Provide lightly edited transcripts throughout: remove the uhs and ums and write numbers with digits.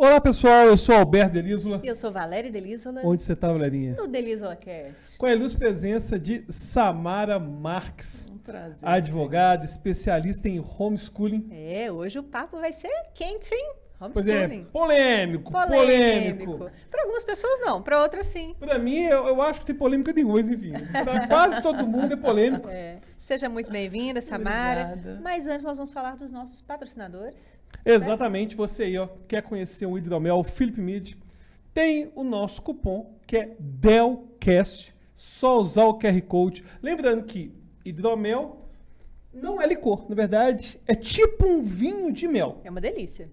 Olá, pessoal, eu sou Alberto Delísola. E eu sou Valéria Delísola. Onde você tá, Valerinha? No Delísola Cast. Com a ilustre presença de Samara Marques, Um prazer. advogada, gente. especialista em homeschooling. Hoje o papo vai ser quente, hein? Pois é, Homeschooling. polêmico. Para algumas pessoas não, para outras sim. Para mim, eu acho que tem polêmica nenhuma, mas enfim. Para quase todo mundo é polêmico. Seja muito bem-vinda, Samara. Obrigada. Mas antes nós vamos falar dos nossos patrocinadores. Exatamente, você aí, ó, quer conhecer o hidromel Philip Mead, tem o nosso cupom, que é DELCAST, só usar o QR Code. Lembrando que hidromel não é licor, na verdade, é tipo um vinho de mel. É uma delícia.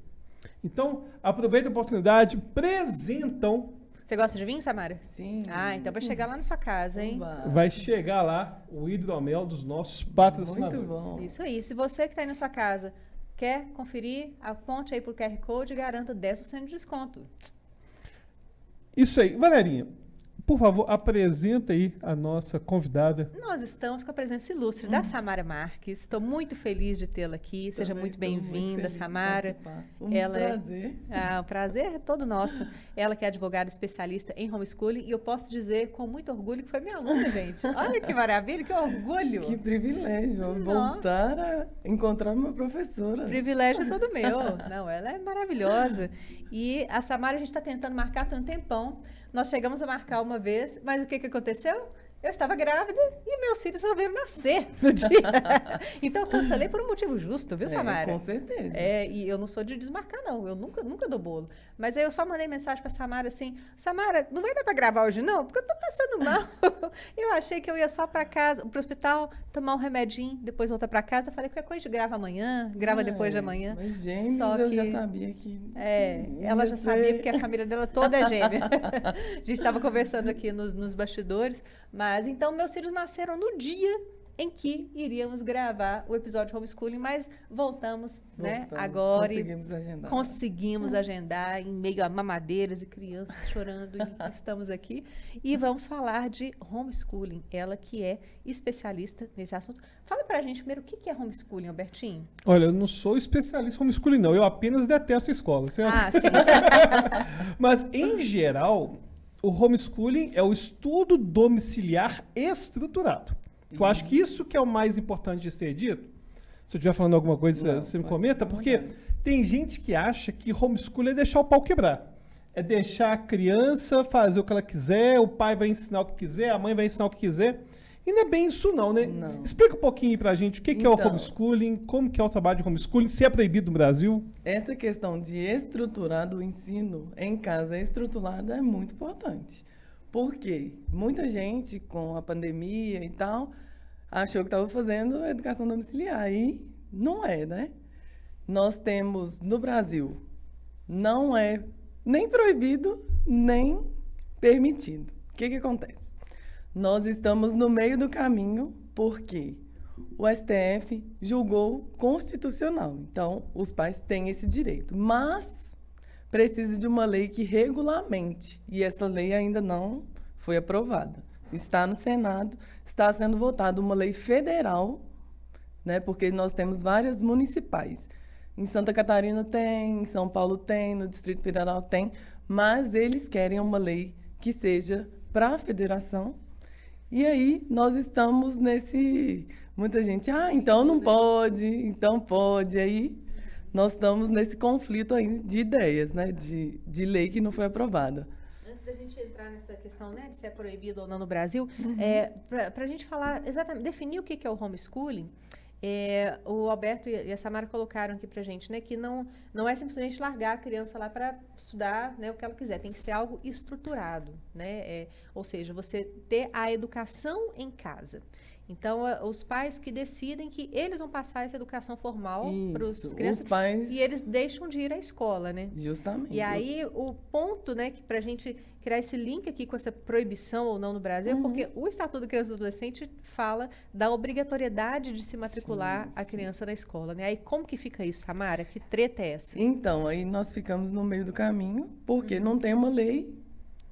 Então, aproveita a oportunidade, presentão. Você gosta de vinho, Samara? Sim. Ah, então vai chegar lá na sua casa, hein? Oba. Vai chegar lá o hidromel dos nossos patrocinadores. Muito bom. Isso aí. Se você que está aí na sua casa quer conferir, aponte aí pro QR Code e garanta 10% de desconto. Isso aí. Valerinha, por favor, apresenta aí a nossa convidada. Nós estamos com a presença ilustre da Samara Marques. Estou muito feliz de tê-la aqui. Seja Também muito estou muito bem-vinda, feliz de Samara. participar. Ela é- Prazer. O prazer é todo nosso. Ela que é advogada especialista em homeschooling e eu posso dizer com muito orgulho que foi minha aluna, gente. Olha que maravilha, que orgulho. Que privilégio voltar a encontrar uma professora. O privilégio é todo meu. Não, ela é maravilhosa. E a Samara a gente está tentando marcar tem um tempão. Nós chegamos a marcar uma vez, mas o que aconteceu? Eu estava grávida e meus filhos resolveram nascer no dia. Então eu cancelei por um motivo justo, viu, Samara? Com certeza. E eu não sou de desmarcar, não. Eu nunca dou bolo. Mas aí eu só mandei mensagem pra Samara assim, Samara, não vai dar pra gravar hoje, não? Porque eu tô passando mal. Eu achei que eu ia só pra casa, pro hospital, tomar um remedinho, depois voltar pra casa. Eu falei, qualquer coisa a gente grava amanhã, grava depois de amanhã. Mas gêmeos Só eu já que- sabia que... Ela já ia sabia ser- porque a família dela toda é gêmea. A gente estava conversando aqui nos bastidores. Mas então meus filhos nasceram no dia em que iríamos gravar o episódio de homeschooling, mas voltamos, né? Voltamos, Agora e Conseguimos agendar. conseguimos agendar em meio a mamadeiras e crianças chorando e estamos aqui e vamos falar de homeschooling, ela que é especialista nesse assunto. Fala pra gente primeiro o que é homeschooling, Albertinho. Olha, eu não sou especialista em homeschooling, não. Eu apenas detesto a escola, certo? Ah, sim. Mas, em geral, o homeschooling é o estudo domiciliar estruturado. Eu acho que isso que é o mais importante de ser dito. Se eu estiver falando alguma coisa, Não, você me pode comenta, ficar à porque vontade. tem gente que acha que homeschooling é deixar o pau quebrar. É deixar a criança fazer o que ela quiser, o pai vai ensinar o que quiser, a mãe vai ensinar o que quiser. E não é bem isso não, né? Não. Explica um pouquinho aí pra gente o que é o Então. homeschooling, como que é o trabalho de homeschooling, se é proibido no Brasil. Essa questão de estruturar o ensino em casa estruturada é muito importante. Porque muita gente, com a pandemia e tal, achou que estava fazendo educação domiciliar. E não é, né? Nós temos, no Brasil, não é nem proibido, nem permitido. O que acontece? Nós estamos no meio do caminho porque o STF julgou constitucional. Então, os pais têm esse direito. Mas precisa de uma lei que regulamente. E essa lei ainda não foi aprovada. Está no Senado, está sendo votada uma lei federal, né? Porque nós temos várias municipais. Em Santa Catarina tem, em São Paulo tem, no Distrito Federal tem, mas eles querem uma lei que seja para a federação. E aí nós estamos nesse... Muita gente, então não pode, então pode. Aí nós estamos nesse conflito aí de ideias, né? De lei que não foi aprovada. Antes da gente entrar nessa questão, né, de se é proibido ou não no Brasil, para a gente falar exatamente, definir o que é o homeschooling, o Alberto e a Samara colocaram aqui para a gente, né, que não é simplesmente largar a criança lá para estudar, né, o que ela quiser, tem que ser algo estruturado, né, ou seja, você ter a educação em casa. Então, os pais que decidem que eles vão passar essa educação formal para Isso, as crianças os pais... e eles deixam de ir à escola, né? Justamente. E aí, o ponto, né, que para a gente criar esse link aqui com essa proibição ou não no Brasil, é porque o Estatuto da Criança e do Adolescente fala da obrigatoriedade de se matricular a criança na escola, né? Aí, como que fica isso, Samara? Que treta é essa? Então, aí nós ficamos no meio do caminho, porque não tem uma lei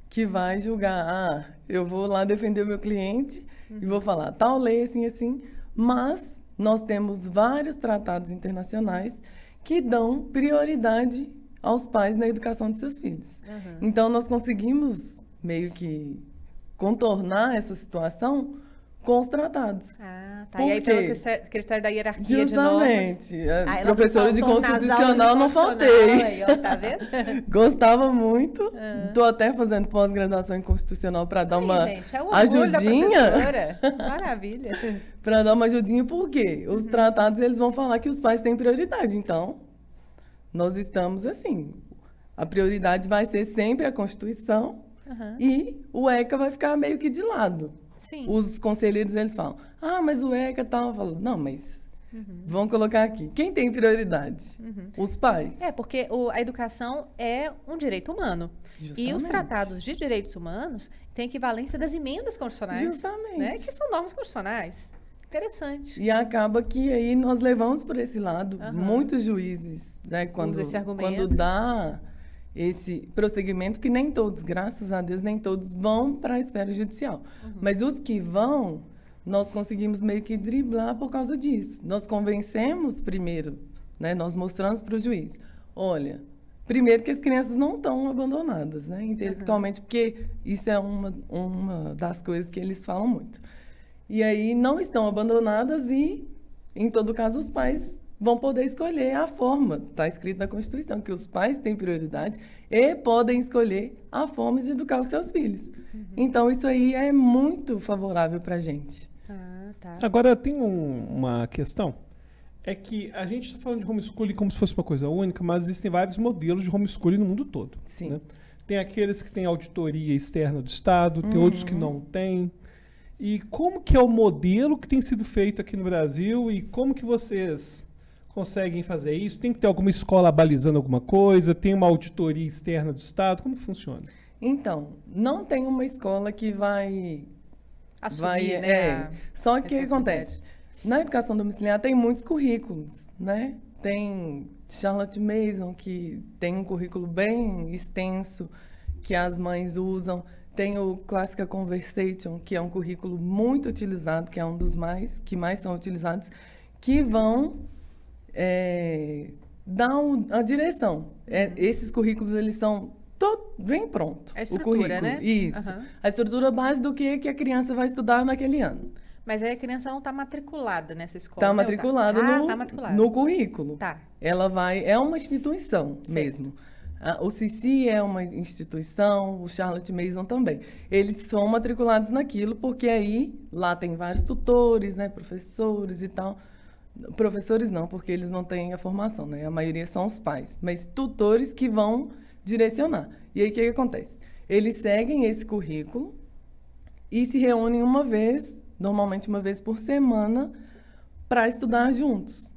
que vai julgar, eu vou lá defender o meu cliente e vou falar tal lei assim, assim, mas nós temos vários tratados internacionais que dão prioridade aos pais na educação de seus filhos. Uhum. Então, nós conseguimos meio que contornar essa situação com os tratados. Ah, tá. Por E aí, quê? pelo critério da hierarquia de normas... Justamente. Ah, ela Professora de faltou nas aulas de constitucional não constitucional faltei. aí, ó, tá vendo? Gostava muito. Estou até fazendo pós-graduação em constitucional para dar Aí, uma gente, é o orgulho da ajudinha. professora. Maravilha. Para dar uma ajudinha, por quê? Os tratados eles vão falar que os pais têm prioridade. Então, nós estamos assim. A prioridade vai ser sempre a Constituição Uhum. e o ECA vai ficar meio que de lado. Sim. Os conselheiros eles falam: "Ah, mas o ECA tal", eu falo: "Não, mas vamos colocar aqui. Quem tem prioridade? Os pais." É, porque a educação é um direito humano. E os Justamente. tratados de direitos humanos têm equivalência das emendas constitucionais. Justamente. Né, que são normas constitucionais. Interessante. E acaba que aí nós levamos por esse lado. Aham. Muitos juízes, né, quando esse argumento. quando dá esse prosseguimento, que nem todos, graças a Deus, nem todos vão para a esfera judicial. Mas os que vão, nós conseguimos meio que driblar por causa disso. Nós convencemos primeiro, né, nós mostramos para o juiz: olha, primeiro que as crianças não estão abandonadas, né, intelectualmente, porque isso é uma das coisas que eles falam muito. E aí não estão abandonadas e, em todo caso, os pais vão poder escolher a forma. Está escrito na Constituição que os pais têm prioridade e podem escolher a forma de educar os seus filhos. Então, isso aí é muito favorável para a gente. Ah, tá. Agora, tem uma questão. É que a gente está falando de homeschooling como se fosse uma coisa única, mas existem vários modelos de homeschooling no mundo todo. Sim. Né? Tem aqueles que têm auditoria externa do Estado, tem outros que não têm. E como que é o modelo que tem sido feito aqui no Brasil e como que vocês conseguem fazer isso? Tem que ter alguma escola balizando alguma coisa? Tem uma auditoria externa do Estado? Como que funciona? Então, não tem uma escola que vai... Assumir, né? é. Só que o que responsabilidade. acontece? Na educação domiciliar tem muitos currículos, né? Tem Charlotte Mason, que tem um currículo bem extenso, que as mães usam. Tem o Clássica Conversation, que é um currículo muito utilizado, que é um dos que mais são utilizados, que vão dar a direção. Esses currículos, eles são bem pronto. A o estrutura, currículo. né? Isso. Aham. A estrutura base do que a criança vai estudar naquele ano. Mas aí a criança não está matriculada nessa escola. Está né? matriculada Tá matriculada. no currículo. Tá. Ela vai... É uma instituição Certo. mesmo. O CC é uma instituição, o Charlotte Mason também. Eles são matriculados naquilo, porque aí lá tem vários tutores, né, professores e tal. Professores não, porque eles não têm a formação, né? A maioria são os pais. Mas tutores que vão direcionar. E aí o que acontece? Eles seguem esse currículo e se reúnem uma vez, normalmente uma vez por semana, para estudar juntos.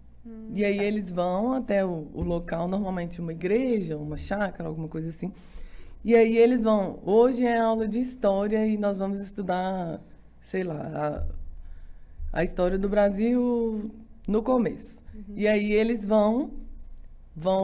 E aí eles vão até o local, normalmente uma igreja, uma chácara, alguma coisa assim. E aí eles vão, hoje é aula de história e nós vamos estudar, sei lá, a história do Brasil no começo. E aí eles vão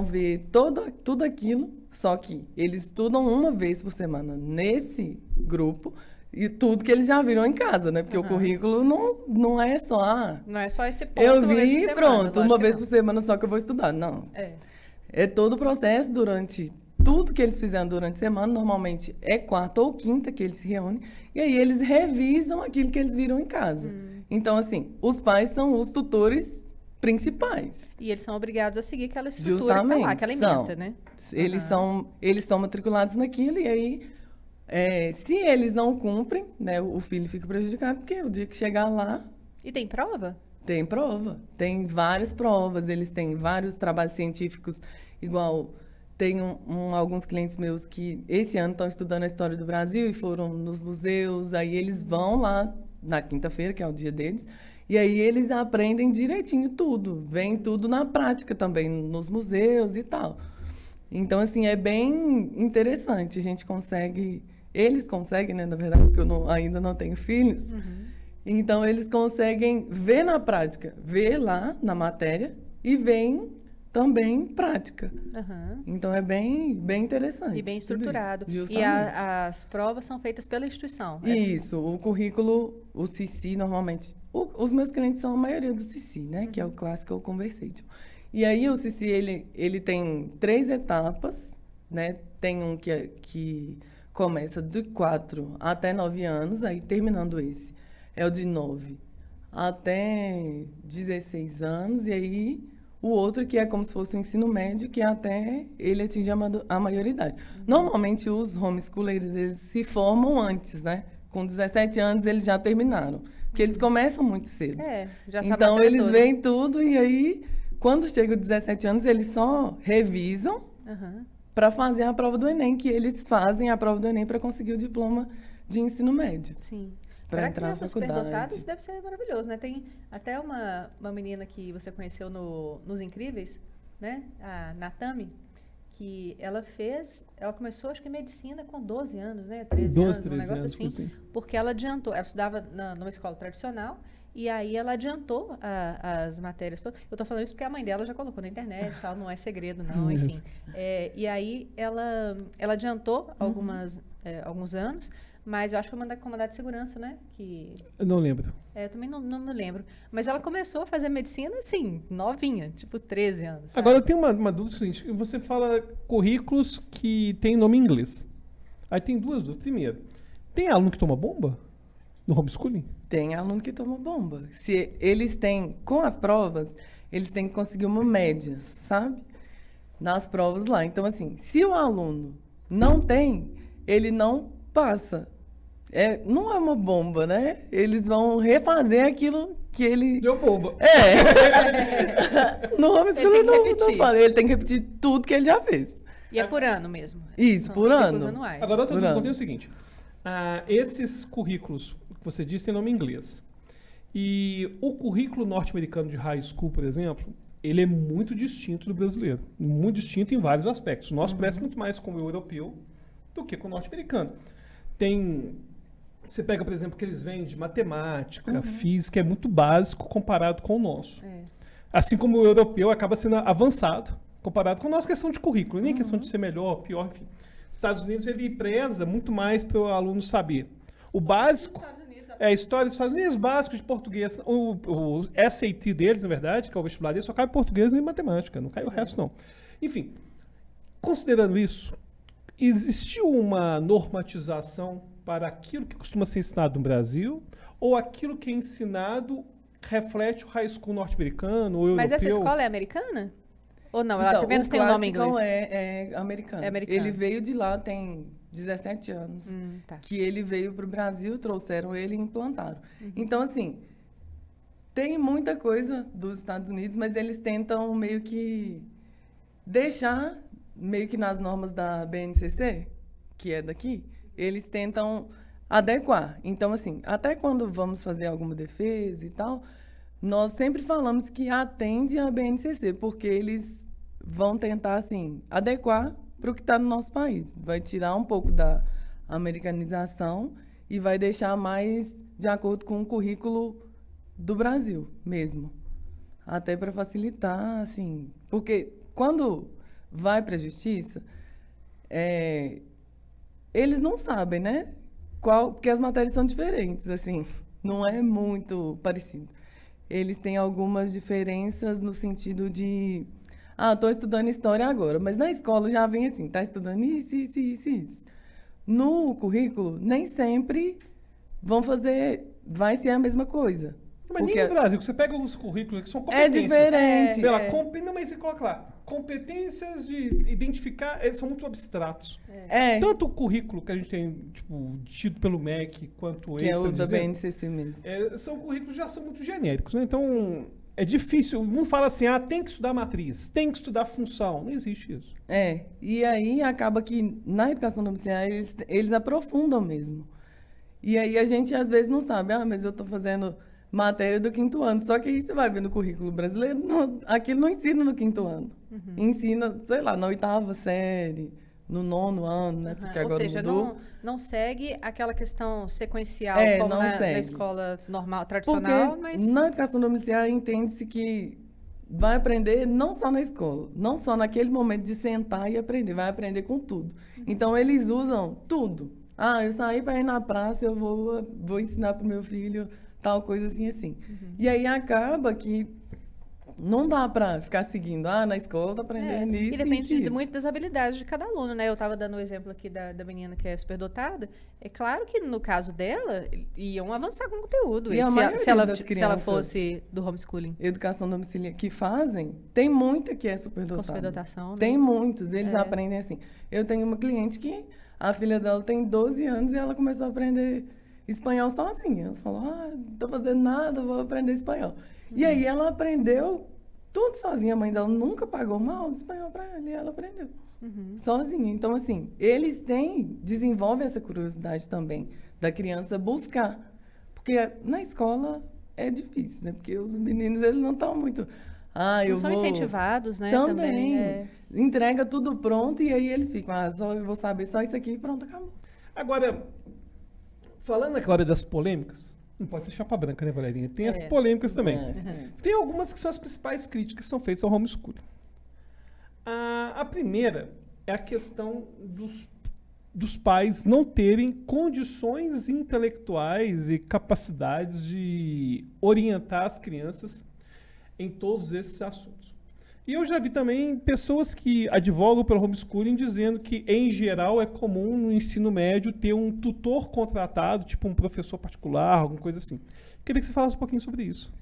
ver tudo aquilo, só que eles estudam uma vez por semana nesse grupo, e tudo que eles já viram em casa, né? Porque o currículo não é só... Não é só esse ponto. Eu uma vez por vi, semana, pronto, lógico uma que vez não. por semana só que eu vou estudar. Não. É todo o processo durante tudo que eles fizeram durante a semana. Normalmente é quarta ou quinta que eles se reúnem. E aí eles revisam aquilo que eles viram em casa. Então, assim, os pais são os tutores principais. E eles são obrigados a seguir aquela estrutura que tá lá, Justamente. aquela ementa, né? Eles são matriculados naquilo e aí, se eles não cumprem, né, o filho fica prejudicado, porque o dia que chegar lá, E tem prova? tem prova. Tem várias provas, eles têm vários trabalhos científicos, igual tem alguns clientes meus que esse ano estão estudando a história do Brasil e foram nos museus, aí eles vão lá na quinta-feira, que é o dia deles, e aí eles aprendem direitinho tudo, vem tudo na prática também, nos museus e tal. Então, assim, é bem interessante, a gente consegue, eles conseguem, né, na verdade, porque eu ainda não tenho filhos, então eles conseguem ver na prática, ver lá na matéria e veem também prática. Aham. Então é bem interessante. E bem tudo isso. estruturado. E Justamente. as provas são feitas pela instituição. Isso, o currículo, o CC normalmente. Os meus clientes são a maioria do CC, né? Que é o Classical Conversation. E aí o Cici, ele tem 3 etapas, né? Tem um que começa de 4 até 9 anos, aí terminando esse. É o de 9 até 16 anos, e aí o outro que é como se fosse o ensino médio, que é até ele atingir a maioridade. Normalmente os homeschoolers, eles se formam antes, né? Com 17 anos eles já terminaram, porque eles começam muito cedo. Já sabe Então a eles toda. veem tudo e aí, quando chega os 17 anos, eles só revisam Aham. para fazer a prova do Enem, que eles fazem a prova do Enem para conseguir o diploma de ensino médio. Sim. Para Para entrar na crianças faculdade. superdotadas isso deve ser maravilhoso, né? Tem até uma menina que você conheceu nos Incríveis, né? A Natami, que ela começou acho que medicina com 12 anos, né? 13 12, anos, um 13 negócio anos, assim. assim. Porque ela adiantou, ela estudava numa escola tradicional, e aí ela adiantou as matérias todas. Eu tô falando isso porque a mãe dela já colocou na internet e tal, não é segredo, não, enfim. Isso. E aí ela adiantou alguns anos, mas eu acho que foi uma comandante de segurança, né? Que Eu não lembro. eu também não me lembro. Mas ela começou a fazer medicina, assim, novinha, tipo 13 anos. sabe? Agora eu tenho uma dúvida seguinte. Você fala currículos que tem nome em inglês. Aí tem duas dúvidas. Primeiro, tem aluno que toma bomba no homeschooling? Tem aluno que toma bomba. Se eles têm, com as provas, eles têm que conseguir uma média, sabe? Nas provas lá. Então, assim, se o aluno não tem, ele não passa. Não é uma bomba, né? Eles vão refazer aquilo que ele... Deu bomba. No homeschooling Ele tem que não repetir. fala. Ele tem que repetir tudo que ele já fez. E é por ano mesmo. Isso, São por ciclos ano. anuais. Agora, outra Por dúvida que eu ano. tenho é o seguinte. Esses currículos que você disse têm nome em inglês. E o currículo norte-americano de high school, por exemplo, ele é muito distinto do brasileiro. Muito distinto em vários aspectos. O nosso parece muito mais com o europeu do que com o norte-americano. Você pega, por exemplo, que eles vêm de matemática, física, é muito básico comparado com o nosso. Assim como o europeu acaba sendo avançado comparado com a nossa questão de currículo, nem questão de ser melhor, pior, enfim. Estados Unidos, ele preza muito mais para o aluno saber. O básico é a história dos Estados Unidos, básico de português. O SAT deles, na verdade, que é o vestibular deles, só cai português e matemática, não cai o resto, não. Enfim, considerando isso, existiu uma normatização para aquilo que costuma ser ensinado no Brasil ou aquilo que é ensinado reflete o high school norte-americano ou europeu? Mas essa escola é americana? Ou não? Ela Então, apenas o tem o nome em Classical inglês? é americano. É americano. Ele veio de lá tem 17 anos. Tá. Que ele veio para o Brasil, trouxeram ele e implantaram. Então, assim, tem muita coisa dos Estados Unidos, mas eles tentam meio que deixar, meio que nas normas da BNCC, que é daqui, eles tentam adequar. Então, assim, até quando vamos fazer alguma defesa e tal, nós sempre falamos que atende à BNCC, porque eles vão tentar, assim, adequar para o que está no nosso país. Vai tirar um pouco da americanização e vai deixar mais de acordo com o currículo do Brasil mesmo. Até para facilitar, assim, porque quando vai para a justiça, eles não sabem, né? Porque as matérias são diferentes, assim, não é muito parecido. Eles têm algumas diferenças no sentido de... estou estudando história agora, mas na escola já vem assim, está estudando isso, isso, isso, isso. No currículo, nem sempre vai ser a mesma coisa. Mas nem no Brasil, que você pega os currículos que são É competências. diferente. Sei lá, não, mas você coloca lá, competências de identificar, eles são muito abstratos. Tanto o currículo que a gente tem, tipo, tido pelo MEC, quanto Que esse, é o da dizendo, BNCC mesmo. são currículos que já são muito genéricos, né? Então, é difícil. Não fala assim, tem que estudar matriz, tem que estudar função. Não existe isso. E aí acaba que na educação domiciliar eles aprofundam mesmo. E aí a gente às vezes não sabe, mas eu estou fazendo matéria do 5º ano. Só que aí você vai ver no currículo brasileiro, aquilo não ensina no 5º ano. Ensina, sei lá, na 8ª série, no 9º ano, né? Porque Ou agora seja, mudou. não segue aquela questão sequencial como não na segue. escola normal, tradicional, Porque mas... na educação domiciliar entende-se que vai aprender não só na escola, não só naquele momento de sentar e aprender, vai aprender com tudo. Então, eles usam tudo. Eu saí para ir na praça, eu vou ensinar para o meu filho tal coisa assim, assim. E aí acaba que, não dá para ficar seguindo, na escola tá aprendendo isso. E depende isso. muito das habilidades de cada aluno, né? Eu estava dando o exemplo aqui da menina que é superdotada. É claro que no caso dela, iam avançar com o conteúdo. E a maioria se ela das se ela crianças- fosse do homeschooling. Educação domiciliar que fazem, tem muita que é superdotada. Com superdotação, né? Tem muitos, eles É. aprendem assim. Eu tenho uma cliente que a filha dela tem 12 anos e ela começou a aprender espanhol sozinha. Ela falou, não tô fazendo nada, vou aprender espanhol. E aí ela aprendeu tudo sozinha. A mãe dela nunca pagou uma aula de espanhol para ela e ela aprendeu. Sozinha. Então, assim, eles desenvolvem essa curiosidade também da criança buscar. Porque na escola é difícil, né? Porque os meninos, eles não estão muito... eu Não são vou... incentivados, né? Também. É. Entrega tudo pronto e aí eles ficam, só eu vou saber só isso aqui e pronto, acabou. Agora, falando agora das polêmicas, não pode ser chapa branca, né, Valerinha? Tem as É. polêmicas também. Sim. Tem algumas que são as principais críticas que são feitas ao homeschooling. A primeira é a questão dos pais não terem condições intelectuais e capacidades de orientar as crianças em todos esses assuntos. E eu já vi também pessoas que advogam pelo homeschooling dizendo que, em geral, é comum no ensino médio ter um tutor contratado, tipo um professor particular, alguma coisa assim. Queria que você falasse um pouquinho sobre isso.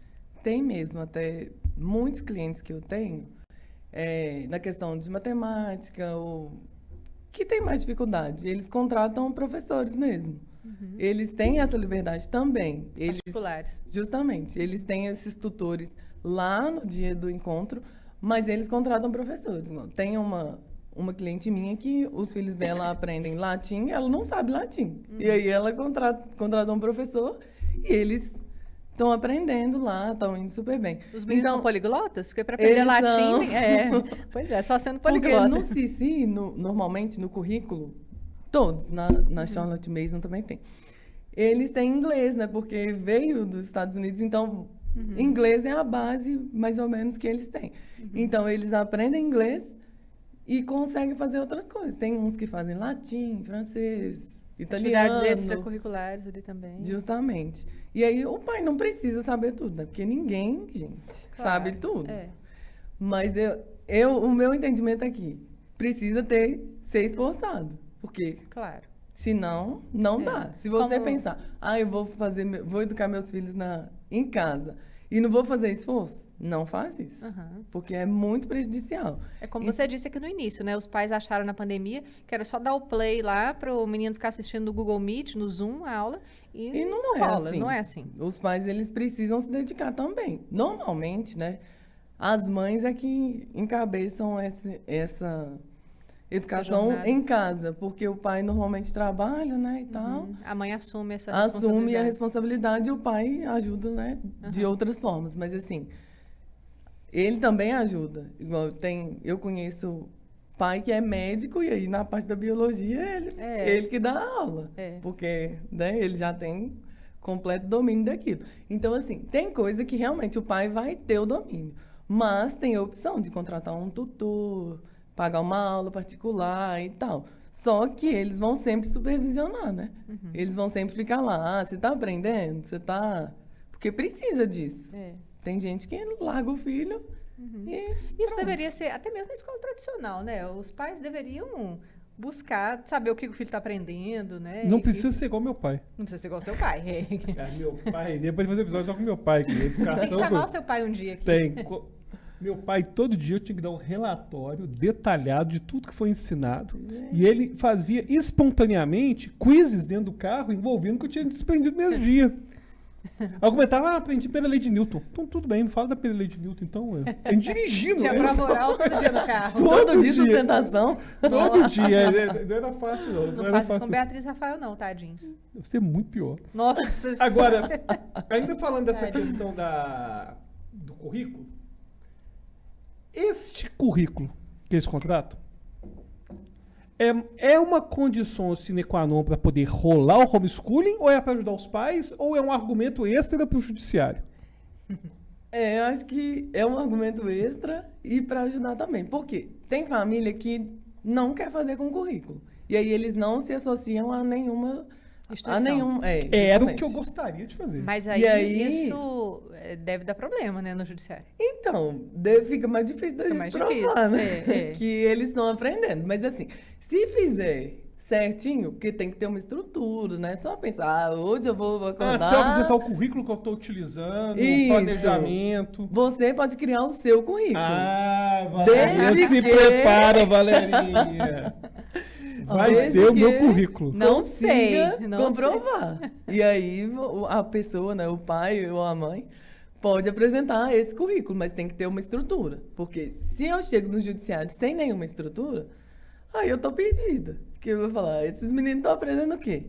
Tem mesmo, até muitos clientes que eu tenho, na questão de matemática, ou que tem mais dificuldade, eles contratam professores mesmo. Eles têm essa liberdade também. Particulares. Justamente, eles têm esses tutores lá no dia do encontro, mas eles contratam professores. Tem uma cliente minha que os filhos dela aprendem latim, ela não sabe latim. E aí ela contrata um professor e eles estão aprendendo lá, estão indo super bem. Os meninos são poliglotas? Porque para aprender eles latim, são. pois é, só sendo Porque poliglota. no CC, normalmente no currículo, todos, na Charlotte Mason também tem. Eles têm inglês, né? Porque veio dos Estados Unidos, então inglês é a base, mais ou menos, que eles têm. Então, eles aprendem inglês e conseguem fazer outras coisas. Tem uns que fazem latim, francês, italiano. Atividades extracurriculares ali também. Justamente. E aí, o pai não precisa saber tudo, né? Porque ninguém, gente, sabe tudo. É. Mas o meu entendimento aqui, precisa ser esforçado. Porque Claro. senão, não dá. Se você Como- pensar, eu vou educar meus filhos em casa e não vou fazer esforço, não faz isso. Aham. Porque é muito prejudicial. É como você disse aqui no início, né? Os pais acharam na pandemia que era só dar o play lá para o menino ficar assistindo no Google Meet, no Zoom, a aula, E não é rola, assim. não é assim. Os pais, eles precisam se dedicar também. Normalmente, né? As mães é que encabeçam essa educação jornada. em casa, porque o pai normalmente trabalha, né, e tal. A mãe assume essa Assume a responsabilidade. responsabilidade e o pai ajuda, né, de outras formas. Mas, assim, ele também ajuda. Igual eu conheço pai que é médico e aí na parte da biologia ele que dá aula. É. Porque, né, ele já tem completo domínio daquilo. Então, assim, tem coisa que realmente o pai vai ter o domínio. Mas tem a opção de contratar um tutor, pagar uma aula particular e tal. Só que eles vão sempre supervisionar, né? Eles vão sempre ficar lá, você tá aprendendo? Você tá... Porque precisa disso. É. Tem gente que larga o filho e... Isso deveria ser, até mesmo na escola tradicional, né? Os pais deveriam buscar saber o que o filho está aprendendo, né? Não E- precisa ser igual meu pai. Não precisa ser igual ao seu pai. Meu pai, depois de fazer episódio só com meu pai. Que educação, Tem que chamar o seu pai um dia aqui. Tem. Meu pai, todo dia, eu tinha que dar um relatório detalhado de tudo que foi ensinado. E ele fazia espontaneamente quizzes dentro do carro envolvendo o que eu tinha desprendido no mesmo dia. Eu comentava, aprendi pela lei de Newton. Então, tudo bem, me fala da pela lei de Newton, então. A gente dirigindo. Tinha né? prova oral todo dia no carro. Todo dia dia. sustentação. Todo dia. Não era fácil, não. Não era faz isso fácil. com Beatriz e Rafael, não, tadinhos. Deve ser muito pior. Nossa. Agora, ainda falando dessa questão do currículo, este currículo que eles contratam é uma condição sine qua non para poder rolar o homeschooling, ou é para ajudar os pais, ou é um argumento extra para o judiciário? Eu acho que é um argumento extra e para ajudar também. Por quê? Tem família que não quer fazer com currículo. E aí eles não se associam a Instituição. nenhum. Era o que eu justamente. gostaria de fazer. Mas E aí- isso deve dar problema, né, no judiciário. Então, fica mais difícil da Fica gente mais provar, difícil, né? Que eles estão aprendendo. Mas assim, se fizer certinho, porque tem que ter uma estrutura, né? Só pensar, hoje eu vou acordar... Se eu apresentar o currículo que eu estou utilizando, o Isso. planejamento. Você pode criar o seu currículo. Valéria, Desde se que- prepara, Valerinha. Vai Desde ter o meu que- currículo. Não Consiga sei, não comprovar. E aí a pessoa, né, o pai ou a mãe, pode apresentar esse currículo, mas tem que ter uma estrutura. Porque se eu chego no judiciário sem nenhuma estrutura, aí eu tô perdida. Porque eu vou falar, esses meninos estão aprendendo o quê?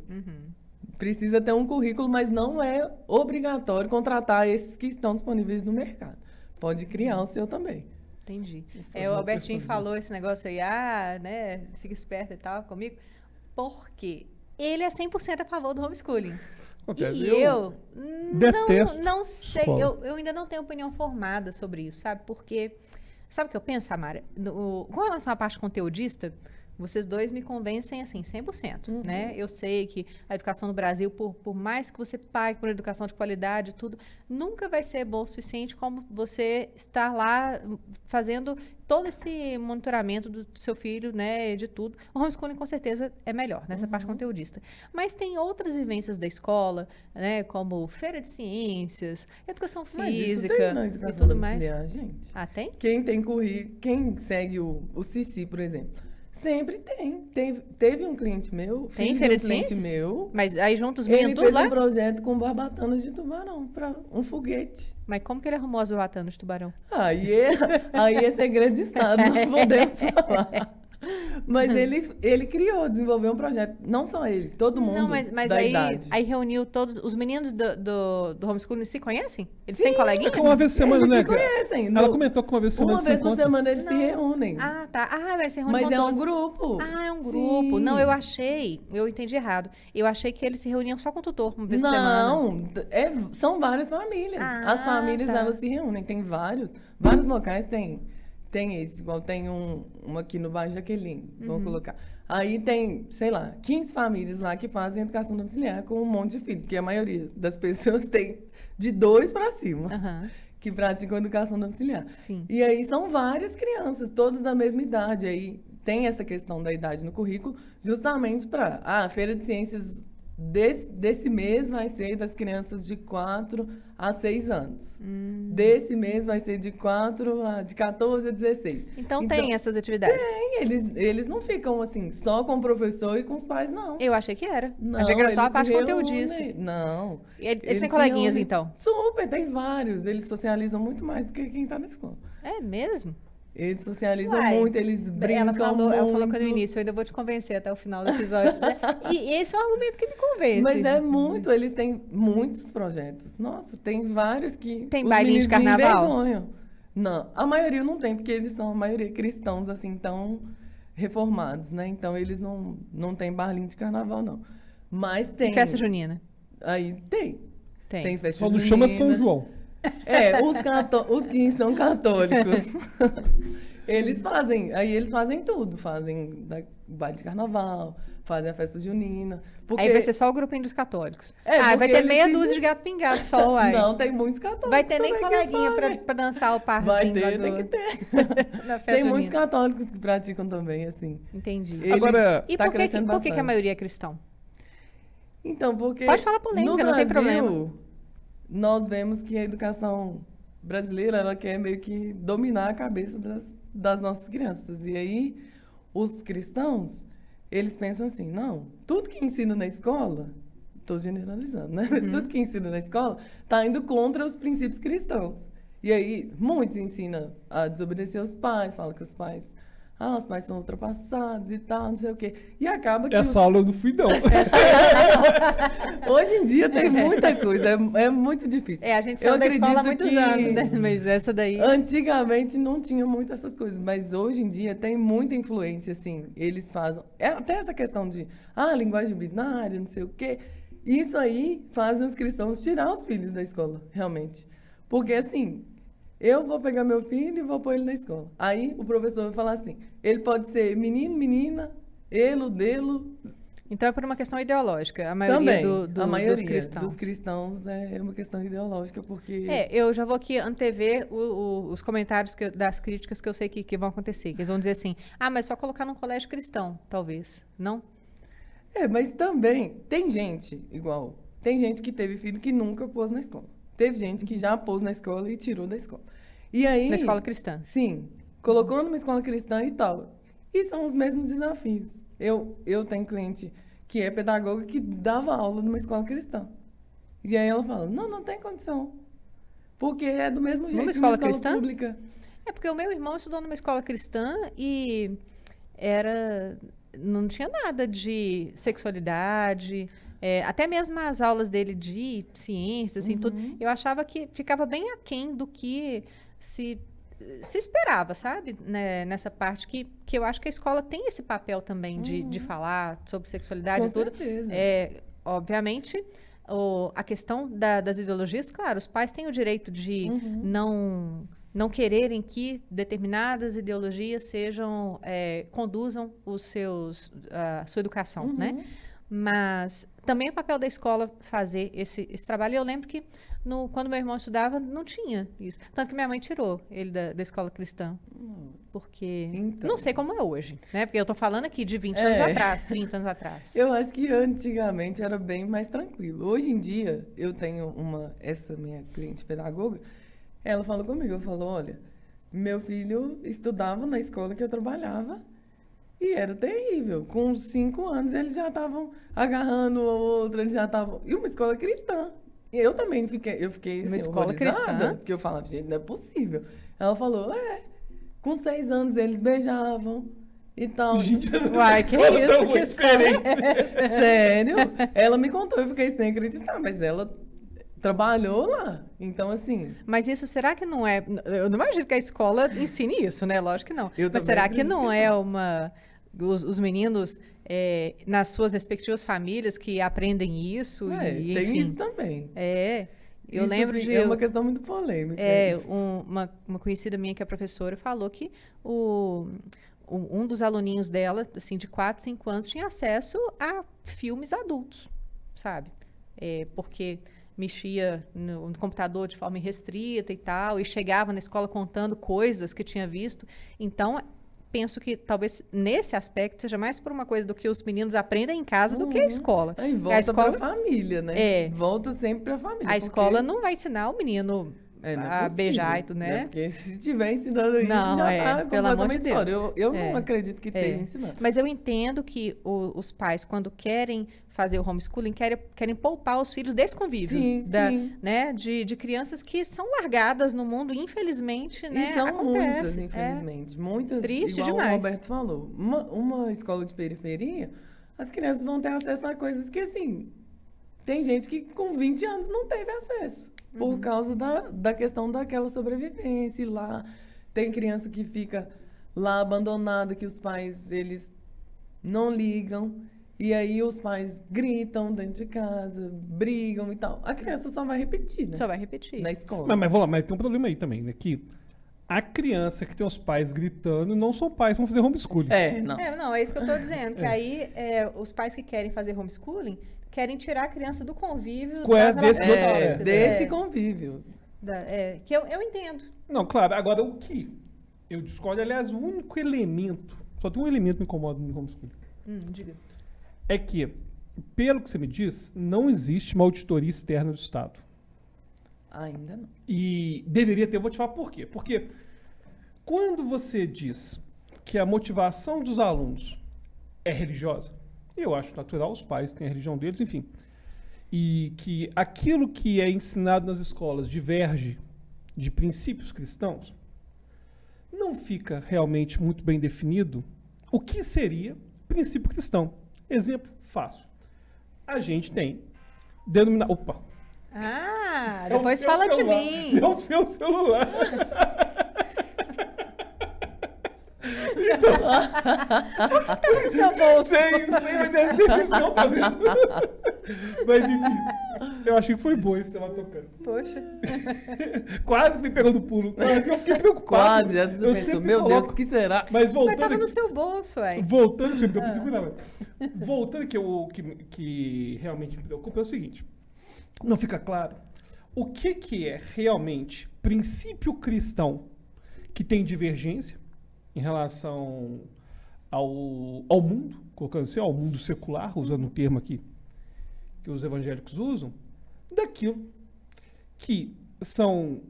Precisa ter um currículo, mas não é obrigatório contratar esses que estão disponíveis no mercado. Pode criar o seu também. Entendi. fazer O uma Albertinho pessoa falou esse negócio aí, né, fica esperto e tal comigo, porque ele é 100% a favor do homeschooling. Acontece, E eu eu detesto não sei, escola. eu ainda não tenho opinião formada sobre isso, sabe? Porque, sabe o que eu penso, Samara? Com relação à parte conteudista, vocês dois me convencem, assim, 100%, né? Eu sei que a educação no Brasil, por mais que você pague por educação de qualidade e tudo, nunca vai ser bom o suficiente como você estar lá fazendo todo esse monitoramento do seu filho, né, de tudo. O homeschooling, com certeza, é melhor nessa parte conteudista. Mas tem outras vivências da escola, né, como feira de ciências, educação Mas isso física tem na e educação tudo mais. domiciliar, gente. Ah, tem? Quem tem currículo, quem segue o CICI, por exemplo, sempre tem. Teve um cliente meu, Tem filho feira de de um cliente ciências? meu, Mas aí juntos ele meninos tudo fez lá? um projeto com barbatanas de tubarão para um foguete. Mas como que ele arrumou as barbatanas de tubarão? Aí é segredo de Estado, não podemos falar. Mas ele criou, desenvolveu um projeto. Não só ele, todo mundo Não, mas da aí, idade. aí reuniu todos os meninos do homeschooling se conhecem? Eles têm coleguinhas? É que uma vez por semana, Eles né? se conhecem. Ela comentou que uma vez por semana Uma se vez por encontra. semana eles se reúnem. Ah, tá. Ah, vai ser reunião Mas com é um todos. grupo. Ah, é um grupo. Sim. Não, eu entendi errado. Eu achei que eles se reuniam só com o tutor uma vez por semana. Não, são várias famílias. Ah, As famílias, tá. elas se reúnem. Tem vários locais tem esse. Igual tem um aqui no bairro Jaqueline, vamos colocar. Aí tem, sei lá, 15 famílias lá que fazem educação domiciliar com um monte de filho, porque a maioria das pessoas tem de 2 para cima. Aham. Que praticam educação domiciliar. Sim. E aí são várias crianças, todas da mesma idade. Aí tem essa questão da idade no currículo, justamente para a feira de ciências desse mês vai ser das crianças de 4 a 6 anos. Desse mês vai ser de 14 a 16. Então tem essas atividades. Eles não ficam assim, só com o professor e com os pais, não. Eu achei que era. Não, achei que era só a eles parte se conteudista. reúnem. Não. E eles têm se coleguinhas, reúnem. então? Super, tem vários. Eles socializam muito mais do que quem está na escola. É mesmo? Eles socializam Uai, muito, eles brincam ela falou muito. que no início, eu ainda vou te convencer até o final do episódio. E esse é um argumento que me convence. Mas é muito, eles têm muitos projetos. Nossa, tem vários que Tem os bailinho de meninos me carnaval? envergonham. Não, a maioria não tem, porque eles são a maioria cristãos, assim, tão reformados, né? Então eles não têm bailinho de carnaval, não. Mas tem. E festa junina? Aí tem. Tem. Tem festa Só não junina. chama São João. Os que são católicos. Eles fazem tudo. Fazem baile de carnaval, fazem a festa junina. Porque... Aí vai ser só o grupinho dos católicos. porque vai ter eles meia se- dúzia de gato pingado só, uai. Não, tem muitos católicos. Vai ter nem também que coleguinha fazem. pra dançar o parzinho Vai lá ter, do- tem que ter. na festa Tem muitos junina. católicos que praticam também, assim. Entendi. Ele Agora, E tá por que crescendo a bastante. maioria é cristão? Então, porque Pode falar polêmica, no não tem Brasil, problema. nós vemos que a educação brasileira, ela quer meio que dominar a cabeça das nossas crianças. E aí, os cristãos, eles pensam assim, não, tudo que ensina na escola, estou generalizando, né? Mas tudo que ensina na escola está indo contra os princípios cristãos. E aí, muitos ensinam a desobedecer os pais, falam que os pais são ultrapassados e tal, não sei o quê. E acaba que essa aula eu não fui, não. hoje em dia tem muita coisa, é muito difícil. A gente Eu saiu da escola há acredito muitos que anos, né? Mas essa daí... Antigamente não tinha muito essas coisas, mas hoje em dia tem muita influência, assim. Eles fazem. Até essa questão de linguagem binária, não sei o quê. Isso aí faz os cristãos tirar os filhos da escola, realmente. Porque, assim, eu vou pegar meu filho e vou pôr ele na escola. Aí o professor vai falar assim: ele pode ser menino, menina, ele, dele. Então é por uma questão ideológica, a maioria, Também, dos a maioria cristãos. dos cristãos é uma questão ideológica, porque... Eu já vou aqui antever os comentários das críticas que eu sei que vão acontecer. Que eles vão dizer assim, mas só colocar num colégio cristão, talvez. Não? Mas também tem gente que teve filho que nunca pôs na escola. Teve gente que já pôs na escola e tirou da escola. E aí... Na escola cristã. Sim, colocou numa escola cristã e tal. E são os mesmos desafios. Eu tenho cliente que é pedagoga que dava aula numa escola cristã. E aí ela fala, não tem condição. Porque é do mesmo jeito Numa que escola uma escola cristã? pública. É porque o meu irmão estudou numa escola cristã e não tinha nada de sexualidade, até mesmo as aulas dele de ciências, assim, tudo. Eu achava que ficava bem aquém do que se esperava, sabe? Né, nessa parte que eu acho que a escola tem esse papel também de falar sobre sexualidade Com e tudo. certeza. Obviamente, a questão das ideologias, claro, os pais têm o direito de não quererem que determinadas ideologias conduzam a sua educação, né? Mas também é papel da escola fazer esse trabalho. E eu lembro que quando meu irmão estudava, não tinha isso. Tanto que minha mãe tirou ele da escola cristã. Porque... Então. Não sei como é hoje, né? Porque eu tô falando aqui de 20 anos atrás, 30 anos atrás. Eu acho que antigamente era bem mais tranquilo. Hoje em dia, eu tenho essa minha cliente pedagoga, ela falou comigo, ela falou, olha, meu filho estudava na escola que eu trabalhava e era terrível. Com 5 anos, eles já estavam agarrando o outro, eles já estavam... E uma escola cristã. E eu também fiquei Uma assim, escola cristã? porque eu falava, gente, não é possível. Ela falou, com 6 anos eles beijavam e tal. Gente, Uai, que isso? Que escola é essa? Sério? Ela me contou, eu fiquei sem acreditar, mas ela trabalhou lá. Então, assim... Mas isso, será que não é... Eu não imagino que a escola ensine isso, né? Lógico que não. Eu Mas também será que acredito não que é não. uma... Os meninos, nas suas respectivas famílias, que aprendem isso? E, tem enfim, isso também. Eu Isso lembro de... É uma questão muito polêmica. isso. Uma conhecida minha que é professora falou que um dos aluninhos dela, assim, de 4, 5 anos, tinha acesso a filmes adultos, sabe? Porque mexia no computador de forma irrestrita e tal, e chegava na escola contando coisas que tinha visto. Então, penso que talvez nesse aspecto seja mais por uma coisa do que os meninos aprendem em casa do que a escola. Aí A volta escola, pra família, né? É. Volta sempre pra família. a escola não vai ensinar o menino não é a possível, beijar e tudo, né? Porque se estiver ensinando isso, Não, já tá pelo amor de completamente Deus. fora. Eu não acredito que esteja É. ensinando. Mas eu entendo que os pais, quando querem fazer o homeschooling, querem poupar os filhos desse convívio. Sim, sim. Né, de crianças que são largadas no mundo, infelizmente, né? E são acontece. muitas, infelizmente. Muitas, Triste igual demais. o Roberto falou. Uma escola de periferia, as crianças vão ter acesso a coisas que, assim, tem gente que com 20 anos não teve acesso. Por causa da questão daquela sobrevivência. E lá tem criança que fica lá abandonada, que os pais, eles não ligam. E aí os pais gritam dentro de casa, brigam e tal. A criança só vai repetir, né? Só vai repetir. Na escola. Mas vamos lá, mas tem um problema aí também, né? Que a criança que tem os pais gritando não são pais que vão fazer homeschooling. Não. Não, é isso que eu estou dizendo. Que aí os pais que querem fazer homeschooling querem tirar a criança do convívio das desse relações outro- tóxicas. Desse convívio. Que eu entendo. Não, claro. Agora, o que eu discordo, aliás, o único elemento, só tem um elemento que me incomoda no homeschooling, Diga. é que, pelo que você me diz, não existe uma auditoria externa do Estado. Ainda não. E deveria ter, eu vou te falar por quê. Porque quando você diz que a motivação dos alunos é religiosa, eu acho natural, os pais têm a religião deles, enfim. E que aquilo que é ensinado nas escolas diverge de princípios cristãos, não fica realmente muito bem definido o que seria princípio cristão. Exemplo fácil. A gente tem denominação. Opa! É o Depois seu fala de celular. mim. É o seu celular. No seu bolso. Sem vai descer, não, tá vendo? Mas enfim, eu achei que foi bom esse ela tocando. Poxa. Quase me pegou do pulo. Quase que eu fiquei preocupado. Quase, eu Eu pensou, sempre meu Deus, coloco- o que será? Mas Mas voltando tava no aqui, seu bolso, ué. voltando, você não deu pra segurar, mas voltando aqui, o que realmente me preocupa é o seguinte. Não fica claro o que é realmente princípio cristão que tem divergência em relação ao mundo, colocando assim, ao mundo secular, usando o termo aqui que os evangélicos usam, daquilo que são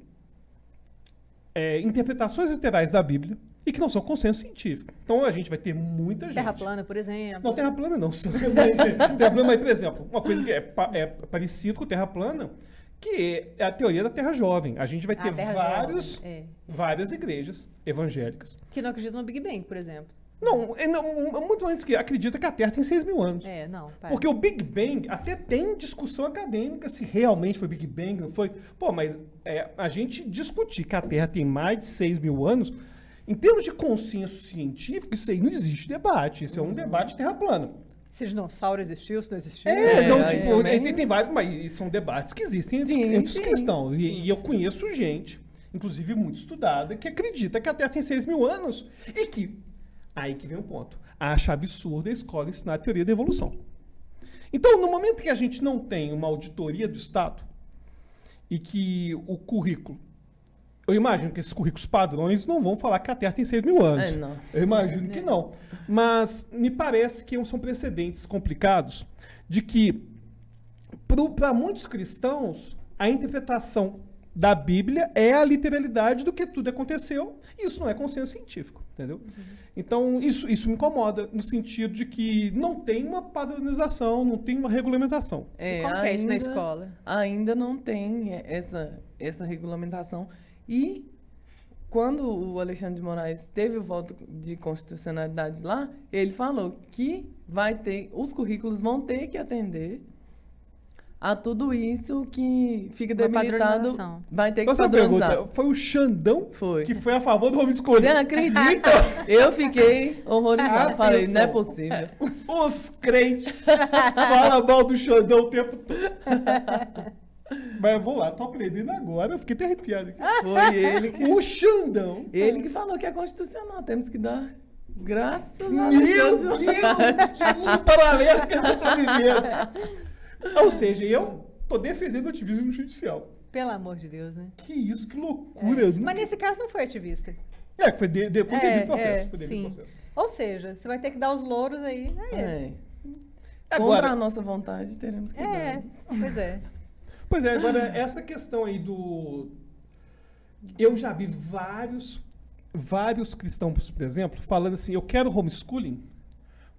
interpretações literais da Bíblia e que não são consenso científico. Então a gente vai ter muita gente. Terra plana, por exemplo. Não, terra plana não. Terra plana, mas, por exemplo, uma coisa que é parecido com terra plana, que é a teoria da terra jovem. A gente vai ter Terra jovem, várias igrejas evangélicas. Que não acreditam no Big Bang, por exemplo. Não, muito antes que acredita que a Terra tem 6 mil anos. Não, para. Porque o Big Bang até tem discussão acadêmica se realmente foi Big Bang, não foi. Pô, mas a gente discutir que a Terra tem mais de 6 mil anos, em termos de consenso científico, isso aí não existe debate. Isso é um debate terra plana. Se dinossauro existiu, se não existiu. Não, aí tipo, também- tem vários, mas são debates que existem Sim, entre os sim. cristãos. E eu conheço gente, inclusive muito estudada, que acredita que a Terra tem 6 mil anos e que, aí que vem um ponto, acha absurdo a escola ensinar a teoria da evolução. Então, no momento que a gente não tem uma auditoria do Estado e que o currículo, eu imagino que esses currículos padrões não vão falar que a Terra tem 6 mil anos. Não. Eu imagino que não. Mas me parece que são precedentes complicados de que, para muitos cristãos, a interpretação da Bíblia é a literalidade do que tudo aconteceu, e isso não é consenso científico, entendeu? Então, isso me incomoda, no sentido de que não tem uma padronização, não tem uma regulamentação. Como que é isso na escola? Ainda não tem essa regulamentação. E quando o Alexandre de Moraes teve o voto de constitucionalidade lá, ele falou que os currículos vão ter que atender a tudo isso que fica Uma debilitado. padronização. Vai ter que Então, essa padronizar. pergunta, foi o Xandão Foi. que foi a favor do homeschooling? Você acredita? Eu fiquei horrorizada. Falei, não é Atenção. possível. Os crentes falam mal do Xandão o tempo todo. Mas vamos lá, tô aprendendo agora, eu fiquei até arrepiado aqui. Foi O Xandão. ele que falou que é constitucional. Temos que dar graças a Meu Deus. Deus! Que mundo paralelo que você tá vivendo. Ou seja, eu tô defendendo o ativismo judicial. Pelo amor de Deus, né? Que isso, que loucura. Eu Mas nunca- nesse caso não foi ativista. que foi devido processo. Foi devido sim. processo. Ou seja, você vai ter que dar os louros aí. É. Contra Agora, a nossa vontade, teremos que dar. Pois é. pois é, agora essa questão aí eu já vi vários cristãos, por exemplo, falando assim, eu quero homeschooling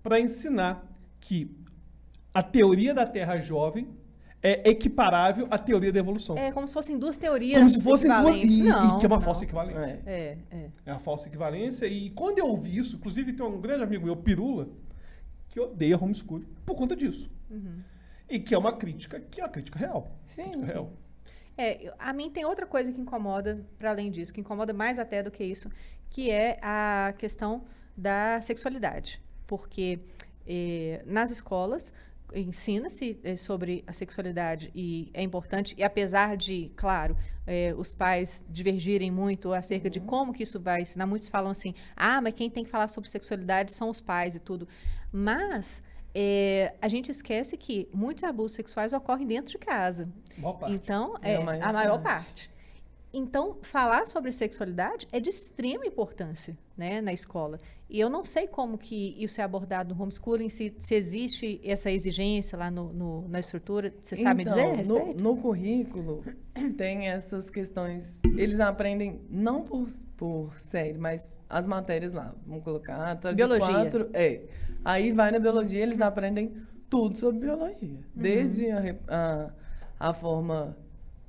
para ensinar que a teoria da Terra jovem é equiparável à teoria da evolução. É como se fossem duas teorias Como se fossem duas, equivalentes. Não, que é uma não. falsa equivalência. É. É uma falsa equivalência. E quando eu ouvi isso, inclusive tem um grande amigo meu, Pirula, que odeia homeschooling por conta disso. E que é uma crítica real. Sim. Crítica real. A mim tem outra coisa que incomoda, para além disso, que incomoda mais até do que isso, que é a questão da sexualidade. Porque nas escolas ensina-se sobre a sexualidade e é importante, e apesar de, claro, os pais divergirem muito acerca de como que isso vai ensinar, muitos falam assim, mas quem tem que falar sobre sexualidade são os pais e tudo. Mas a gente esquece que muitos abusos sexuais ocorrem dentro de casa. Maior parte. Então, É a maior parte. Então, falar sobre sexualidade é de extrema importância, né, na escola. E eu não sei como que isso é abordado no homeschooling, se existe essa exigência lá na estrutura. Você sabe dizer a respeito? No currículo tem essas questões. Eles aprendem não por série, mas as matérias lá. Vamos colocar. Biologia. Aí vai na biologia, eles aprendem tudo sobre biologia. Desde a forma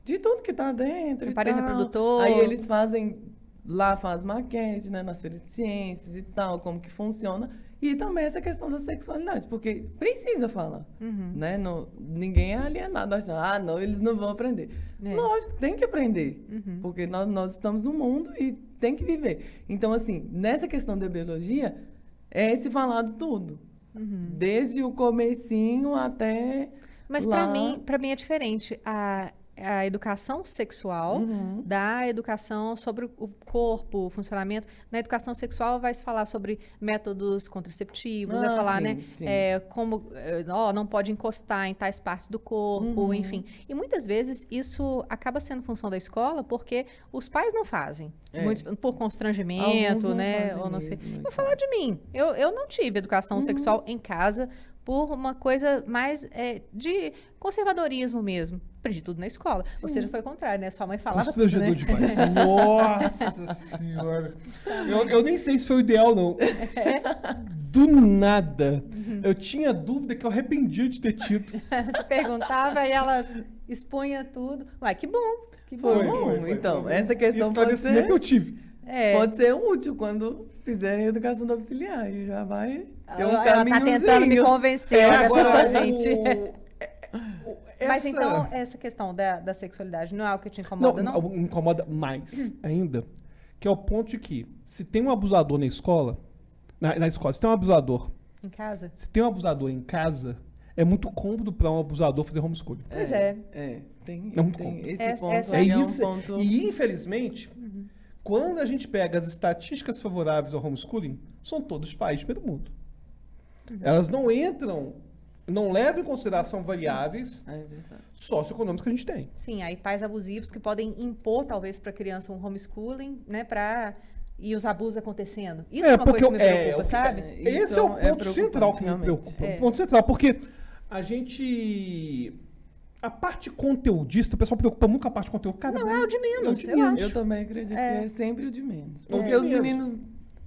de tudo que está dentro. Aparelho e tal. reprodutor. Aí eles faz maquete, né, nas feiras de ciências e tal, como que funciona. E também essa questão da sexualidade, porque precisa falar, né? Não, ninguém é alienado achar, não, eles não vão aprender. É. Lógico, tem que aprender, porque nós estamos no mundo e tem que viver. Então, assim, nessa questão da biologia, é esse falado tudo. Desde o comecinho até Mas lá. para mim é diferente a educação sexual da educação sobre o corpo, o funcionamento. Na educação sexual vai se falar sobre métodos contraceptivos, vai falar, sim, né, sim. como não pode encostar em tais partes do corpo, enfim. E muitas vezes isso acaba sendo função da escola porque os pais não fazem. Muitos, por Alguns constrangimento, não né? fazem Ou não sei. mesmo, Vou falar de mim. Eu não tive educação sexual em casa por uma coisa mais de conservadorismo mesmo. Aprendi tudo na escola. Você já foi o contrário, né? Sua mãe falava tudo, né? Constrangedor demais. Nossa senhora. Eu nem sei se foi o ideal, não. Do nada. Eu tinha dúvida que eu arrependia de ter tido. Você perguntava e ela expunha tudo. Uai, que bom. Que bom. Foi bom. Então, essa questão pode esclarecimento ser, que eu tive. pode ser útil quando fizerem educação domiciliar. E já vai ter um Ela tá caminhozinho. tentando me convencer, olha só, gente. Mas essa- então, essa questão da sexualidade não é algo que te incomoda, não? me incomoda mais ainda, que é o ponto de que se tem um abusador na escola, na escola, se tem um abusador, Em casa? se tem um abusador em casa, é muito cômodo para um abusador fazer homeschooling. Pois é. Tem, É muito tem cômodo. esse Essa- ponto essa- aí É é um isso. ponto... E, infelizmente, quando a gente pega as estatísticas favoráveis ao homeschooling, são todos os países pelo mundo. Elas não entram, não levam em consideração variáveis É verdade. socioeconômicas que a gente tem. Sim, aí pais abusivos que podem impor, talvez, para a criança um homeschooling, né? E os abusos acontecendo. Isso é uma coisa que me preocupa, sabe? Esse é o ponto central que me realmente. preocupa. É. O ponto central, porque a gente... A parte conteudista, o pessoal preocupa muito com a parte de conteúdo. Cara, Não, é o de menos, de eu menos. acho. Eu também acredito que é sempre o de menos. É o Porque de os menos. meninos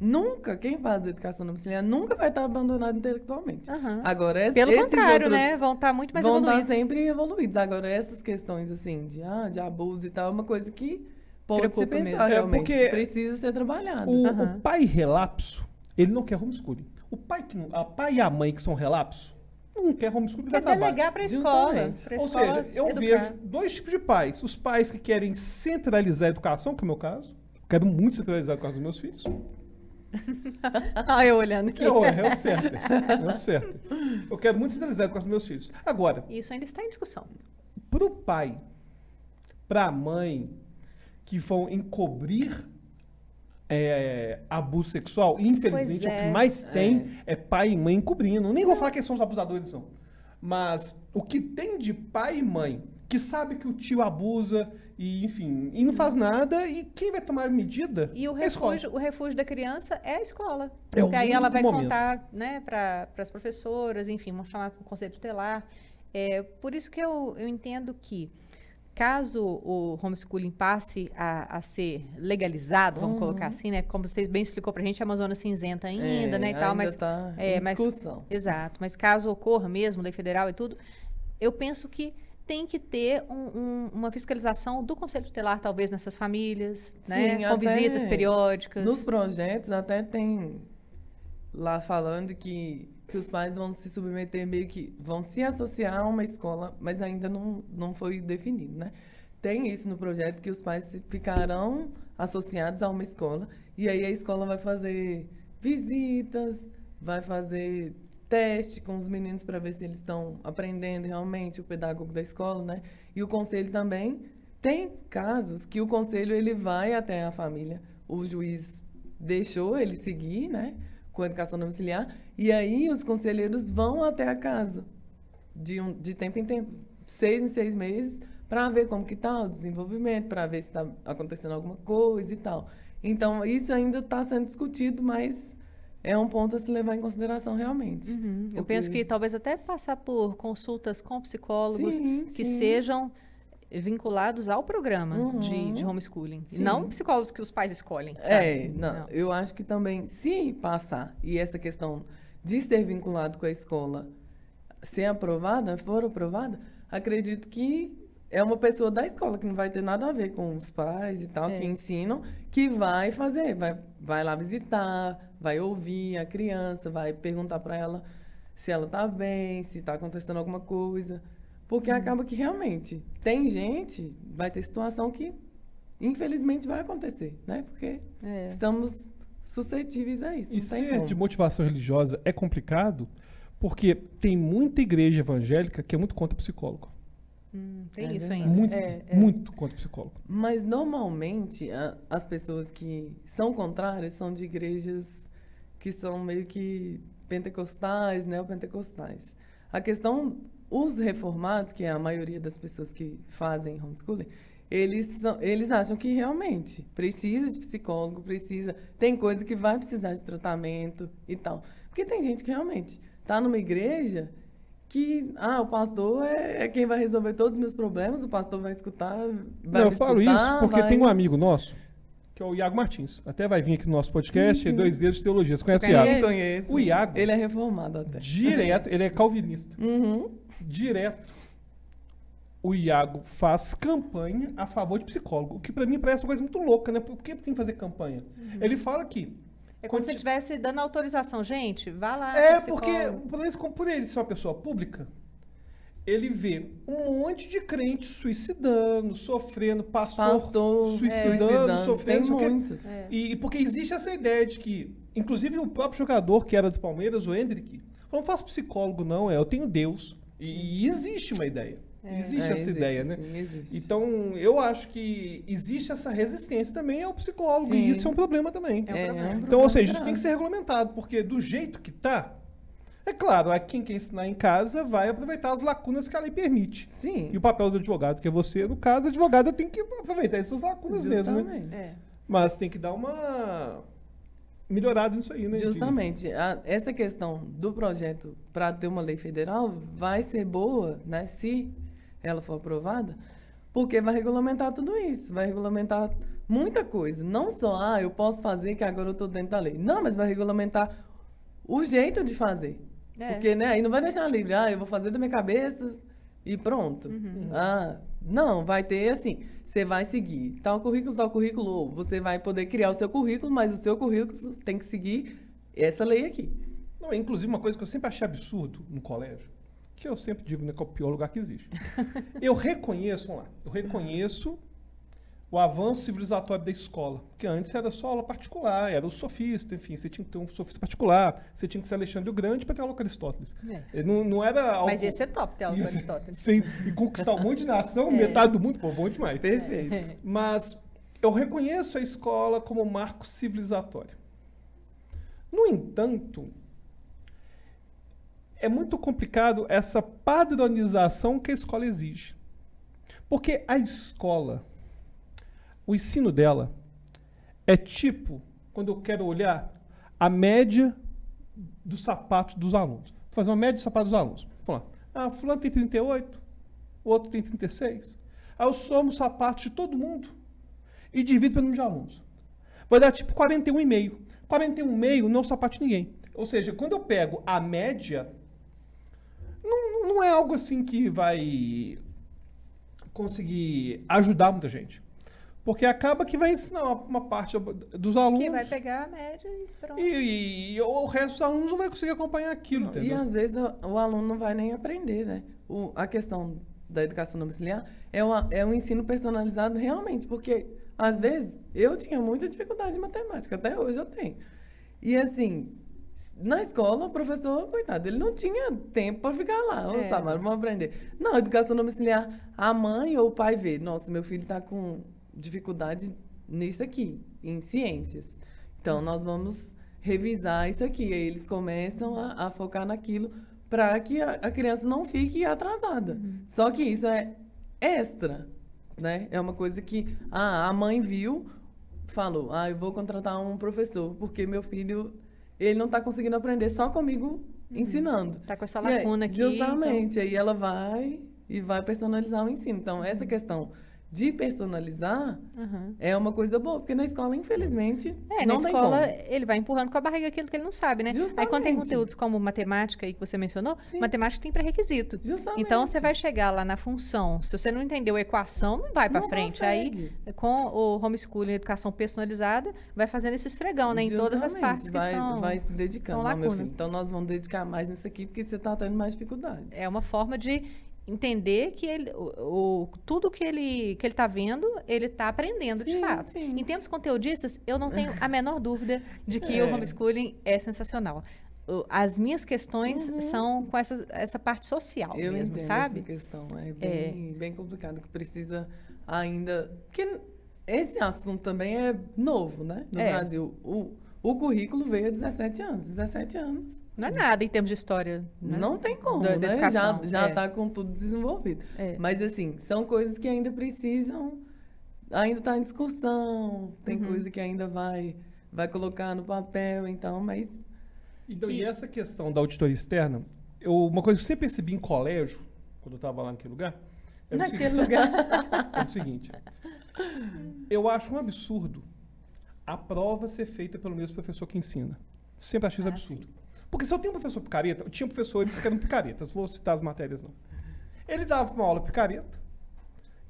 nunca, quem faz educação domiciliar, nunca vai estar abandonado intelectualmente. Aham. Agora, Pelo esses contrário, outros né? Vão estar muito mais vão estar evoluídos. sempre evoluídos. Agora, essas questões, assim, de abuso e tal, é uma coisa que pode Preocupa se pensar mesmo. realmente. porque que precisa ser trabalhada. O pai relapso, ele não quer homeschooling. O pai, a pai e a mãe que são relapsos, não quer homeschooling Quer para trabalho. delegar para a escola. Justamente. Pra Ou escola seja, eu educar. vejo dois tipos de pais. Os pais que querem centralizar a educação, que é o meu caso. Eu quero muito centralizar a educação dos meus filhos. Eu olhando aqui. É o certo. É o certo. Eu quero muito centralizar a educação dos meus filhos. Agora, Isso ainda está em discussão. pro pai, pra mãe, que vão encobrir abuso sexual, infelizmente Pois o é. que mais tem é pai e mãe encobrindo. Nem vou falar que são os abusadores, não. Mas o que tem de pai e mãe que sabe que o tio abusa e, enfim, e não faz nada, e quem vai tomar medida E o é a escola. refúgio da criança é a escola. É o Porque aí ela único vai momento. contar, né, para as professoras, enfim, vão chamar o conselho tutelar. Por isso que eu entendo que, caso o homeschooling passe a ser legalizado, vamos colocar assim, né? Como vocês bem explicou pra gente, a Amazônia cinzenta ainda, né, e tal, mas tá é, em mas- discussão. exato, mas caso ocorra mesmo, lei federal e tudo, eu penso que tem que ter uma fiscalização do Conselho Tutelar, talvez, nessas famílias, né? Sim, Com até visitas periódicas. Nos projetos até tem lá falando que os pais vão se submeter meio que vão se associar a uma escola, mas ainda não foi definido, né? Tem isso no projeto que os pais ficarão associados a uma escola e aí a escola vai fazer visitas, vai fazer teste com os meninos para ver se eles estão aprendendo realmente, o pedagogo da escola, né? E o conselho também tem casos que o conselho ele vai até a família, o juiz deixou ele seguir, né, com a educação domiciliar, e aí os conselheiros vão até a casa de tempo em tempo, 6 em 6 meses, para ver como que está o desenvolvimento, para ver se está acontecendo alguma coisa e tal. Então, isso ainda está sendo discutido, mas é um ponto a se levar em consideração realmente. Uhum. Eu Porque- penso que talvez até passar por consultas com psicólogos Sim, que sim. sejam vinculados ao programa Uhum. de homeschooling. E Sim. não psicólogos que os pais escolhem. Sabe? Não, eu acho que também, se passar, e essa questão de ser vinculado com a escola ser aprovada, for aprovada, acredito que é uma pessoa da escola que não vai ter nada a ver com os pais e tal, É. que ensinam, que vai fazer, vai lá visitar, vai ouvir a criança, vai perguntar para ela se ela está bem, se está acontecendo alguma coisa. Porque acaba que realmente tem gente, vai ter situação que infelizmente vai acontecer, né? Porque estamos suscetíveis a isso. E não tem ser como. de motivação religiosa é complicado porque tem muita igreja evangélica que é muito contra psicólogo. Tem É isso verdade. ainda. Muito, muito contra psicólogo. Mas normalmente as pessoas que são contrárias são de igrejas que são meio que pentecostais, neopentecostais. A questão, os reformados, que é a maioria das pessoas que fazem homeschooling, eles acham que realmente precisa de psicólogo, tem coisa que vai precisar de tratamento e tal. Porque tem gente que realmente está numa igreja que o pastor é quem vai resolver todos os meus problemas, o pastor vai escutar, vai Não, eu me falo escutar, isso porque vai... tem um amigo nosso, que é o Iago Martins. Até vai vir aqui no nosso podcast, Sim, sim. 2 Dedos de Teologia. Você conhece o Sim, Iago? conheço. O Iago, Ele é reformado até. direto, ele é calvinista. Uhum. Direto, o Iago faz campanha a favor de psicólogo, o que pra mim parece uma coisa muito louca, né? Por que tem que fazer campanha? Ele fala que... É como se você estivesse dando autorização. Gente, vá lá. É, pro porque psicólogo. por ele ser uma pessoa pública, ele vê um monte de crente suicidando, sofrendo, pastor suicidando, sofrendo, tem não sei o quê. muitos. E porque existe essa ideia de que, inclusive o próprio jogador que era do Palmeiras, o Hendrick, falou, não faço psicólogo não, eu tenho Deus. E existe uma ideia. Existe essa ideia, né? Sim, existe. Então, eu acho que existe essa resistência também ao psicólogo, Sim. e isso é um problema também. Então, ou seja, isso tem que ser regulamentado, porque do jeito que tá, é claro, quem quer ensinar em casa vai aproveitar as lacunas que a lei permite. Sim. E o papel do advogado, que é você, no caso, a advogada tem que aproveitar essas lacunas mesmo, né? Justamente. Mas tem que dar uma melhorada nisso aí, né? Justamente. Essa questão do projeto para ter uma lei federal vai ser boa, né, se ela for aprovada, porque vai regulamentar tudo isso, vai regulamentar muita coisa. Não só, eu posso fazer que agora eu estou dentro da lei. Não, mas vai regulamentar o jeito de fazer. Porque, né, aí não vai deixar livre, eu vou fazer da minha cabeça e pronto. Não, vai ter assim, você vai seguir tal currículo, ou você vai poder criar o seu currículo, mas o seu currículo tem que seguir essa lei aqui. Não, inclusive, uma coisa que eu sempre achei absurdo no colégio, que eu sempre digo, né, que é o pior lugar que existe. Eu reconheço o avanço civilizatório da escola, porque antes era só aula particular, era o sofista, enfim, você tinha que ter um sofista particular, você tinha que ser Alexandre o Grande para ter aula com Aristóteles. Não era algo... Mas ia ser top ter aula com Aristóteles. E conquistar um monte de nação, metade do mundo, pô, bom demais. Perfeito. Mas eu reconheço a escola como marco civilizatório. No entanto, é muito complicado essa padronização que a escola exige. Porque a escola, o ensino dela, é tipo, quando eu quero olhar a média dos sapatos dos alunos. Vou fazer uma média dos sapatos dos alunos. Vamos lá. Fulano tem 38, o outro tem 36. Aí eu somo os sapatos de todo mundo e divido pelo número de alunos. Vai dar tipo 41,5. 41,5 não é o sapato de ninguém. Ou seja, quando eu pego a média, não é algo assim que vai conseguir ajudar muita gente. Porque acaba que vai ensinar uma parte dos alunos. Que vai pegar a média e pronto. E o resto dos alunos não vai conseguir acompanhar aquilo, entendeu? E às vezes o aluno não vai nem aprender, né? A questão da educação domiciliar é um ensino personalizado realmente, porque às vezes eu tinha muita dificuldade em matemática, até hoje eu tenho. E assim, na escola, o professor, coitado, ele não tinha tempo para ficar lá. Samara, vamos aprender. Não, educação domiciliar, a mãe ou o pai vê, nossa, meu filho está com dificuldade nisso aqui, em ciências. Então, nós vamos revisar isso aqui. Aí eles começam a focar naquilo para que a criança não fique atrasada. Só que isso é extra, né? É uma coisa que a mãe viu, falou, eu vou contratar um professor, porque meu filho, ele não está conseguindo aprender só comigo ensinando. Tá com essa lacuna aqui. Justamente. Então... Aí ela vai personalizar o ensino. Então, essa questão de personalizar, Uhum. é uma coisa boa, porque na escola, infelizmente, Na não tem escola, como. ele vai empurrando com a barriga aquilo que ele não sabe, né? Aí quando tem Justamente. conteúdos como matemática aí que você mencionou, Sim. matemática tem pré-requisito. Justamente. Então você vai chegar lá na função. Se você não entendeu a equação, não vai para Não frente. consegue. Aí, com o homeschooling, educação personalizada, vai fazendo esse esfregão, né? Em todas as Justamente. partes que vai se são dedicando, são não, meu lacuna. filho. Então nós vamos dedicar mais nisso aqui, porque você está tendo mais dificuldade. é uma forma de entender que ele, tudo que ele está vendo, ele está aprendendo de Sim, fato. sim. Em termos conteudistas, eu não tenho a menor dúvida de que o homeschooling é sensacional. As minhas questões são com essa parte social Eu mesmo, entendo sabe? essa questão. É bem complicado, que precisa ainda... Porque esse assunto também é novo, né? No Brasil. O currículo veio há 17 anos. 17 anos. Não é nada em termos de história. Né? Não tem como, Da né? educação, Já está com tudo desenvolvido. Mas, assim, são coisas que ainda precisam... Ainda está em discussão. Tem coisa que ainda vai colocar no papel, então, mas... Então, e essa questão da auditoria externa, uma coisa que eu sempre percebi em colégio, quando eu estava lá naquele lugar, é é o seguinte. Eu acho um absurdo a prova ser feita pelo mesmo professor que ensina. Sempre achei isso absurdo. Porque se eu tenho um professor picareta, eu tinha professores que eram picaretas, vou citar as matérias não. Ele dava uma aula picareta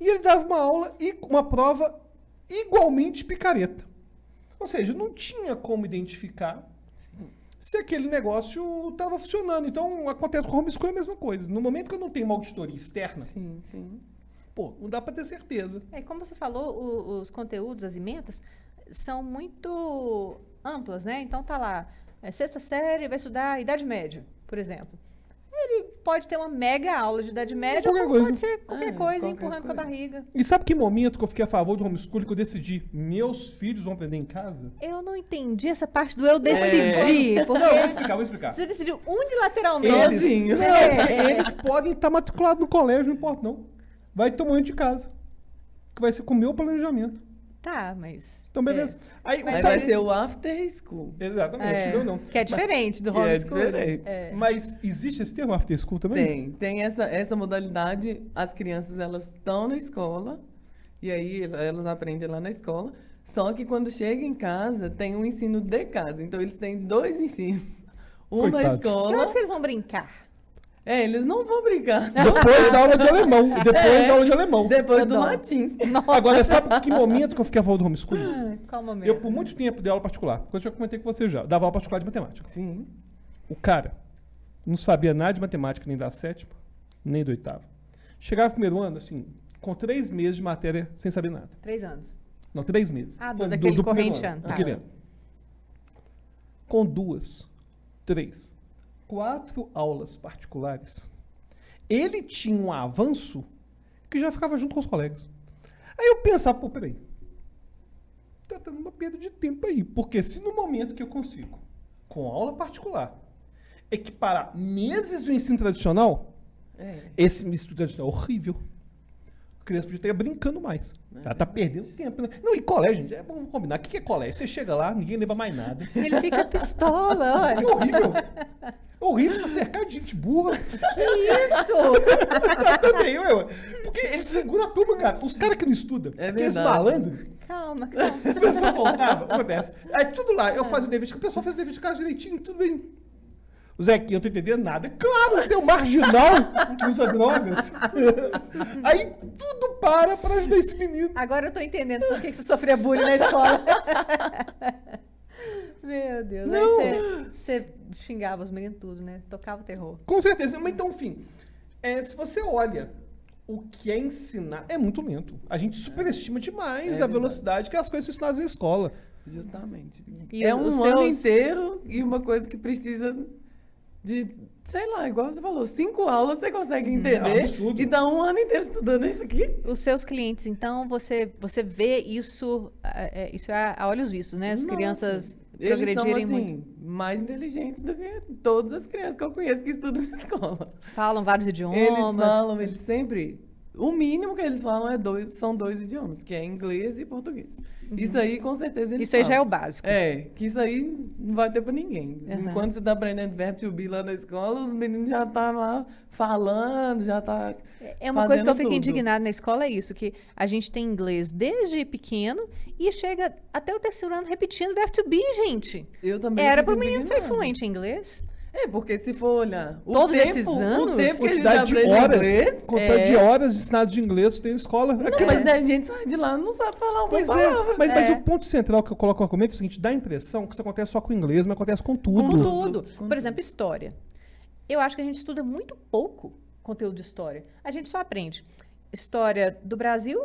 e ele dava uma aula e uma prova igualmente picareta. Ou seja, não tinha como identificar se aquele negócio estava funcionando. Então, acontece com o homeschooling a mesma coisa. No momento que eu não tenho uma auditoria externa, Sim, sim. pô, não dá para ter certeza. Como você falou, os conteúdos, as emendas, são muito amplas, né? Então tá lá, sexta série vai estudar Idade Média, por exemplo. Ele pode ter uma mega aula de Idade Média, qualquer ou coisa. pode ser qualquer coisa, qualquer empurrando com a coisa. barriga. E sabe que momento que eu fiquei a favor do homeschooling, que eu decidi, meus filhos vão aprender em casa? Eu não entendi essa parte do eu decidi, porque Não, vou explicar. você decidiu unilateralmente. Eles, Sozinho. eles podem estar matriculados no colégio, não importa não. Vai tomar de casa. Que vai ser com o meu planejamento. Tá, mas... Então, beleza. Aí, Mas Aí sabe- vai ser o after school. Exatamente, não, não. Que é diferente do Que é homeschooling. diferente. Mas existe esse termo after school também? Tem essa modalidade, as crianças elas estão na escola, e aí elas aprendem lá na escola, só que quando chega em casa, tem um ensino de casa. Então eles têm 2 ensinos. Um na Coitados. Que escola. horas que eles vão brincar? Eles não vão brincar. Depois da aula de alemão. Depois da aula de alemão. Depois do Adoro. latim. Agora, sabe que momento que eu fiquei a favor do homeschooling? Qual momento? Eu, por muito tempo, dei aula particular. Coisa que eu já comentei com você já. Eu dava aula particular de matemática. Sim. O cara não sabia nada de matemática, nem da 7ª, nem do 8º. Chegava no primeiro ano, assim, com 3 meses de matéria sem saber nada. 3 anos. Não, 3 meses. Ah, Com- daquele primeiro corrente ano, tá. daquele ano. Com 2, 3, 4 aulas particulares, ele tinha um avanço que já ficava junto com os colegas. Aí eu pensava, pô, peraí. Tá dando uma perda de tempo aí. Porque se no momento que eu consigo, com aula particular, equiparar meses do ensino tradicional, esse ensino tradicional é horrível. A criança podia estar brincando mais. Ela tá perdendo tempo, né? Não, e colégio, gente, vamos combinar. O que é colégio? Você chega lá, ninguém lembra mais nada. Ele fica pistola, É olha. horrível. É horrível, você tá cercado de gente burra. Que isso? Eu também, ué. Porque ele segura a turma, cara. Os caras que não estudam, aqueles verdade. malandros, Calma, calma. o pessoal voltava, acontece. Aí tudo lá, eu fazia o dever de casa, o pessoal fez o dever de casa direitinho, tudo bem. O Zequinha, eu não tô entendendo nada. Claro, você é um marginal que usa drogas. Aí tudo para ajudar esse menino. Agora eu tô entendendo por que você sofria bullying na escola. Meu Deus. Não. Aí você xingava os meninos tudo, né? Tocava o terror. Com certeza. Mas então, enfim, se você olha o que é ensinar, é muito lento. A gente superestima demais a velocidade que as coisas são ensinadas na escola. Justamente. E é os um ano seus- inteiro e uma coisa que precisa de, sei lá, igual você falou, 5 aulas você consegue entender. É absurdo. E dá um ano inteiro estudando isso aqui. Os seus clientes, então, você vê isso, isso é a olhos vistos, né? As Nossa, crianças eles progredirem são, assim, muito. mais inteligentes do que todas as crianças que eu conheço que estudam na escola. Falam vários idiomas. Eles sempre... O mínimo que eles falam são 2 idiomas, que é inglês e português. Isso aí, com certeza, eles Isso aí já é o falam. básico. Que isso aí não vai ter pra ninguém. Uhum. Enquanto você tá aprendendo verbo to be lá na escola, os meninos já tá lá falando, já tá É uma coisa que eu fazendo fico tudo. indignada na escola, é isso, que a gente tem inglês desde pequeno e chega até o terceiro ano repetindo verbo to be, gente. Eu também Era fico para o menino ser indignada. fluente em inglês. Porque se for olhar Todos esses anos, o tempo que a gente Quantidade de aprende horas, inglês, quantidade de horas ensinadas de inglês tem na escola. não, Aqui- mas daí a gente sai de lá, não sabe falar uma Pois é, palavra. mas o ponto central que eu coloco no argumento é o seguinte, dá a impressão que isso acontece só com o inglês, mas acontece com tudo. Com tudo. Com Por exemplo, história. Eu acho que a gente estuda muito pouco conteúdo de história. A gente só aprende história do Brasil,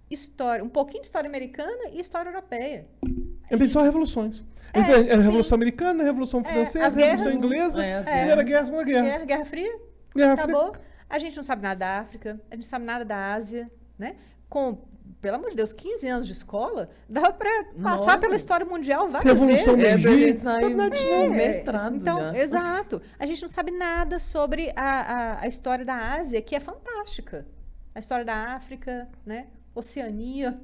história, um pouquinho de história americana e história europeia. É bem só revoluções. É, Era a sim. Revolução Americana, a Revolução Francesa, as a Revolução guerras. Inglesa, É, as Primeira Guerra, Segunda Guerra. Guerra Fria, Guerra Fria. acabou. A gente não sabe nada da África, a gente não sabe nada da Ásia, né? Com, pelo amor de Deus, 15 anos de escola, dá para passar Nossa. pela história mundial várias Revolução vezes. pra Meiji, gente sair nada disso. um mestrado Então, já. exato. A gente não sabe nada sobre a história da Ásia, que é fantástica. A história da África, né? Oceania.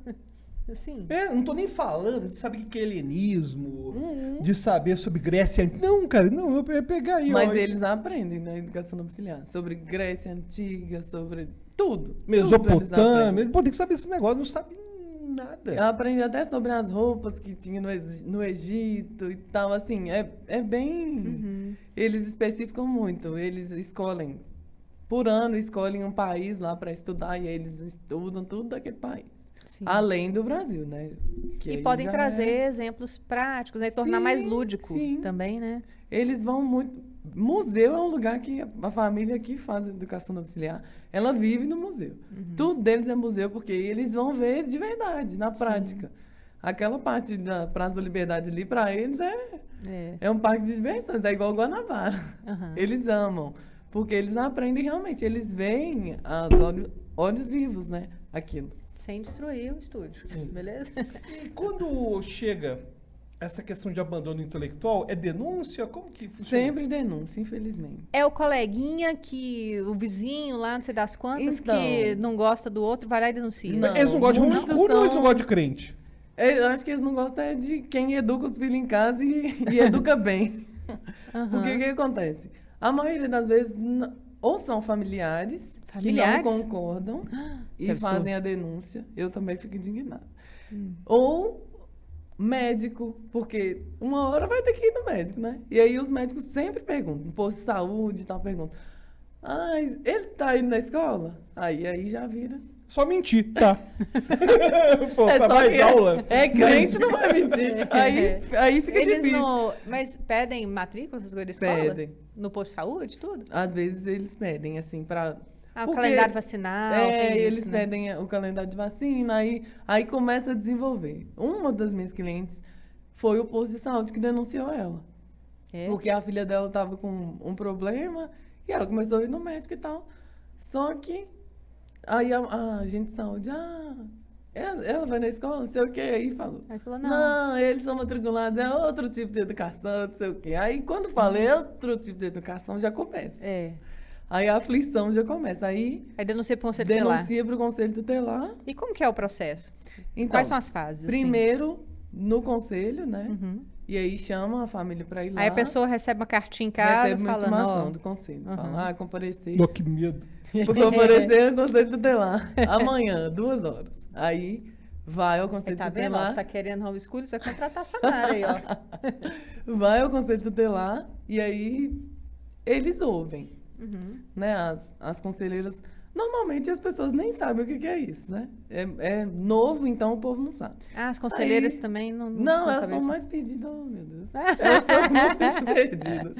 Assim. Não tô nem falando de saber o que é helenismo, Uhum. de saber sobre Grécia. Não, cara, não, eu ia pegar aí. Mas ó, eles aprendem na educação auxiliar sobre Grécia Antiga, sobre tudo. Tudo Mesopotâmia, pô, tem que saber esse negócio, não sabe nada. Aprende até sobre as roupas que tinha no Egito e tal, assim, é bem... Uhum. Eles especificam muito, eles escolhem, por ano, escolhem um país lá para estudar e aí eles estudam tudo daquele país. Sim. Além do Brasil, né? Que E aí podem já trazer é- exemplos práticos, né? E tornar mais Sim, lúdico sim. também, né? Eles vão muito... Museu é um lugar que a família que faz educação auxiliar, ela vive no museu. Uhum. Tudo deles é museu, porque eles vão ver de verdade, na prática. Aquela parte da Praça da Liberdade ali, para eles, é um parque de diversões, é igual Guanabara. Aham. Eles amam, porque eles aprendem realmente, eles veem olhos vivos, né? Aquilo. Sem destruir o estúdio, beleza? E quando chega essa questão de abandono intelectual, é denúncia? Como que funciona? Sempre denúncia, infelizmente. É o coleguinha que o vizinho lá, não sei das quantas, Então. que não gosta do outro, vai lá e denuncia. Não. Eles não gostam de muitos homeschool ou eles são- não gostam de crente? Eu acho que eles não gostam é de quem educa os filhos em casa e educa bem. Aham. Porque o que acontece? A maioria das vezes, ou são familiares Familiares? que não concordam que e absurdo. fazem a denúncia. Eu também fico indignada. Ou médico, porque uma hora vai ter que ir no médico, né? E aí os médicos sempre perguntam, no posto de saúde e tal, perguntam. Ai, ele tá indo na escola? Aí já vira. Só mentir, tá? Pô, É pra só mais que aula. crente não vai mentir. Aí fica Eles difícil. não. Mas pedem matrícula, essas coisas da escola? Pedem. No posto de saúde, tudo? Às vezes eles pedem, assim, pra... Ah, o Porque- calendário vacinal. tem isso, eles né? pedem o calendário de vacina, aí começa a desenvolver. Uma das minhas clientes foi o posto de saúde que denunciou ela. É. Porque a filha dela estava com um problema e ela começou a ir no médico e tal. Só que aí a agente de saúde, ela vai na escola, não sei o quê, aí falou. Aí falou, não. Não, eles são matriculados, é outro tipo de educação, não sei o quê. Aí quando fala é outro tipo de educação, já começa. É. Aí a aflição já começa. Aí Aí denuncia para o conselho tutelar. denuncia para o conselho tutelar. E como que é o processo? Então, Quais são as fases? assim? primeiro no conselho, né? Uhum. E aí chama a família para ir lá. Aí a pessoa recebe uma cartinha em casa recebe uma falando, intimação ó, do conselho. Uhum. Fala, comparecer. Pô, que medo. Por comparecer ao conselho tutelar. Amanhã, 2 horas. Aí vai ao Aí conselho tá vendo? Ó, tutelar. você tá querendo homeschool, você vai contratar a Samara aí, ó. Vai ao conselho tutelar e aí eles ouvem. Uhum. Né? As conselheiras. Normalmente as pessoas nem sabem o que é isso, né? É novo, então o povo não sabe. Ah, as conselheiras Aí- também não Não, precisam elas saber são isso. mais pedidas, oh meu Deus. Elas são muito perdidas.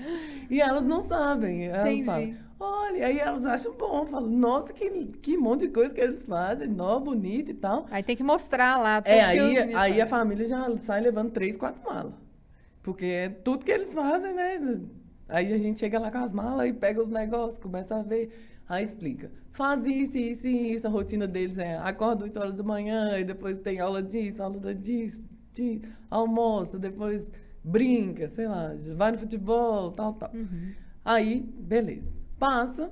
E elas não sabem. Elas Entendi. falam, olha, aí elas acham bom, falam, nossa, que monte de coisa que eles fazem, nó, bonito e tal. Aí tem que mostrar lá. tudo que o menino Aí a faz. família já sai levando 3, 4 malas. Porque é tudo que eles fazem, né? Aí a gente chega lá com as malas e pega os negócios, começa a ver. Aí explica. Faz isso, isso e isso. A rotina deles é acorda 8 horas da manhã e depois tem aula disso, disso, almoça, depois brinca, sei lá, vai no futebol, tal. Uhum. Aí, beleza. Passa.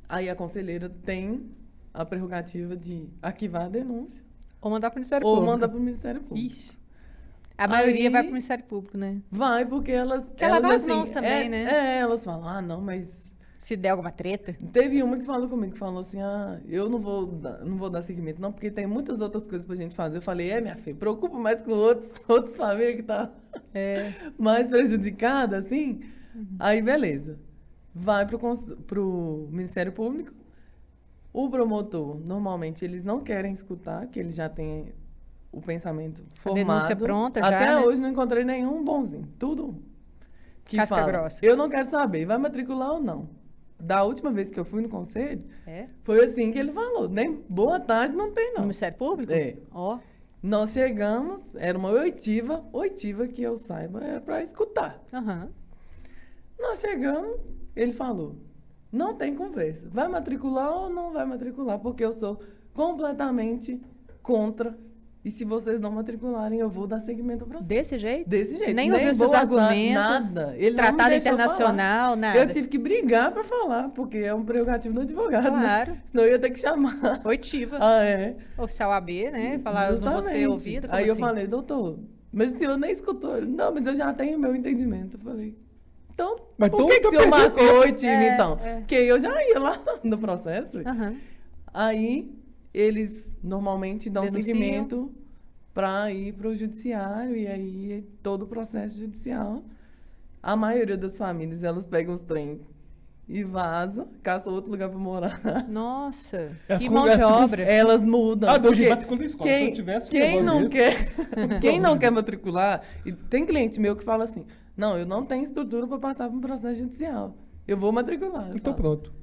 Aí a conselheira tem a prerrogativa de arquivar a denúncia Ou mandar para o Ministério ou Público. mandar para o Ministério Público. Ixi. A maioria Aí- vai para o Ministério Público, né? Vai, porque elas... Quer lavar elas, as mãos também, né? Elas falam, ah, não, mas... Se der alguma treta. Teve uma que falou comigo, que falou assim, ah, eu não vou dar seguimento não, porque tem muitas outras coisas pra gente fazer. Eu falei, minha filha, preocupa mais com outras famílias que tá mais prejudicada, assim. Aí, beleza. Vai pro Ministério Público. O promotor, normalmente, eles não querem escutar, que eles já têm o pensamento formado. denúncia pronta já, Até né? hoje não encontrei nenhum bonzinho. Tudo que Casca fala, grossa. eu não quero saber, vai matricular ou não. Da última vez que eu fui no conselho, É? foi assim que ele falou. Nem boa tarde não tem, No não. Ministério Público? É. Ó. Nós chegamos, era uma oitiva que eu saiba, é para escutar. Aham. Nós chegamos, ele falou, não tem conversa. Vai matricular ou não vai matricular? Porque eu sou completamente contra. E se vocês não matricularem, eu vou dar seguimento ao processo. Desse jeito? Desse jeito. Nem ouviu seus boa argumentos, tarde, nada. Ele não me Tratado deixou internacional, falar. nada. Eu tive que brigar para falar, porque é um prerrogativo do advogado. Claro. Né? Senão eu ia ter que chamar. Oitiva. Ah, é. Oficial AB, né? Falar, eu não vou ser Justamente. ouvida. Como Aí eu assim? falei, doutor, mas o senhor nem escutou. Ele, não, mas eu já tenho meu entendimento. Eu falei, então, Mas por então que, tá que o senhor perdendo marcou oitiva, então? é. Porque eu já ia lá no processo. Aham. Aí, eles normalmente dão Denunciam. seguimento para ir para o judiciário. E aí, todo o processo judicial. A maioria das famílias, elas pegam os trem e vazam, caçam outro lugar para morar. Nossa, Elas que com- mão de elas ficam- obra. Elas mudam. Ah, hoje porque matricula na escola. Se eu tivesse, quem eu não isso. quem não quer matricular, e tem cliente meu que fala assim, não, eu não tenho estrutura para passar por um processo judicial. Eu vou matricular. Eu Então falo, pronto.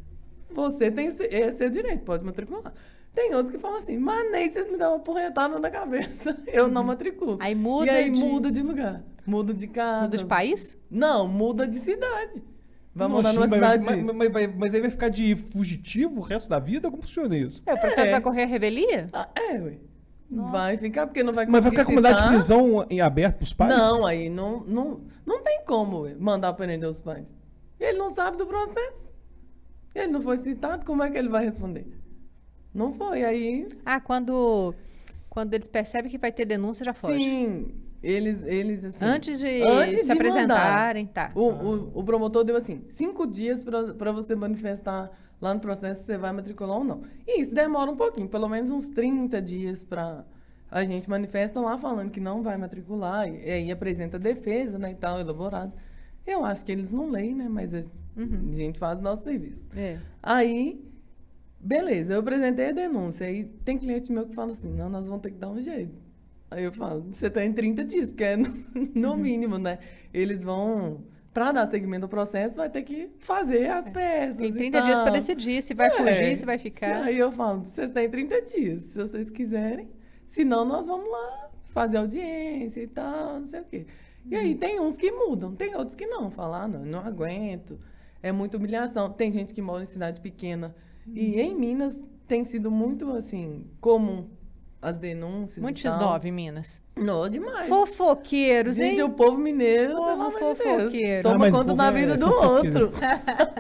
você tem seu direito, pode matricular. Tem outros que falam assim, mas nem vocês me dão uma porretada na cabeça, eu não matriculo. Aí muda e aí de- muda de lugar, muda de casa. Muda de país? Não, muda de cidade. Vai morar Nossa, numa mas- cidade... mas aí vai ficar de fugitivo o resto da vida? Como funciona isso? O processo É. vai correr a revelia? Ué. Nossa. Vai ficar, porque não vai Mas vai conseguir ficar com mandado de citar. prisão em aberto pros pais? Não, aí não tem como ué, mandar prender os pais. Ele não sabe do processo. Ele não foi citado, como é que ele vai responder? Não foi, aí... Ah, quando eles percebem que vai ter denúncia, já foge. Sim, eles assim... Antes de antes se de apresentarem, tá. O promotor deu assim, 5 dias para você manifestar lá no processo se você vai matricular ou não. E isso demora um pouquinho, pelo menos uns 30 dias para a gente manifesta lá falando que não vai matricular, e aí apresenta defesa, né, e tal, elaborado. Eu acho que eles não leem, né, mas a gente faz o nosso serviço. É. Aí, beleza, eu apresentei a denúncia, aí tem cliente meu que fala assim, não, nós vamos ter que dar um jeito. Aí eu falo, você tá em 30 dias, porque é no mínimo, né? Eles vão, para dar seguimento ao processo, vai ter que fazer as peças. Tem e 30 dias para tal. decidir se vai fugir, se vai ficar. Aí eu falo, vocês têm 30 dias, se vocês quiserem. Senão, nós vamos lá fazer audiência e tal, não sei o quê. E aí tem uns que mudam, tem outros que não. Falar, não, não aguento, é muita humilhação. Tem gente que mora em cidade pequena. E em Minas tem sido muito, assim, comum as denúncias. Muito e tal. X9 em Minas. Não, demais. Fofoqueiros, Gente, hein? o povo mineiro, Povo pelo amor de Deus, fofoqueiro. Ah, toma mas o conta povo da é vida do fofoqueiro. outro.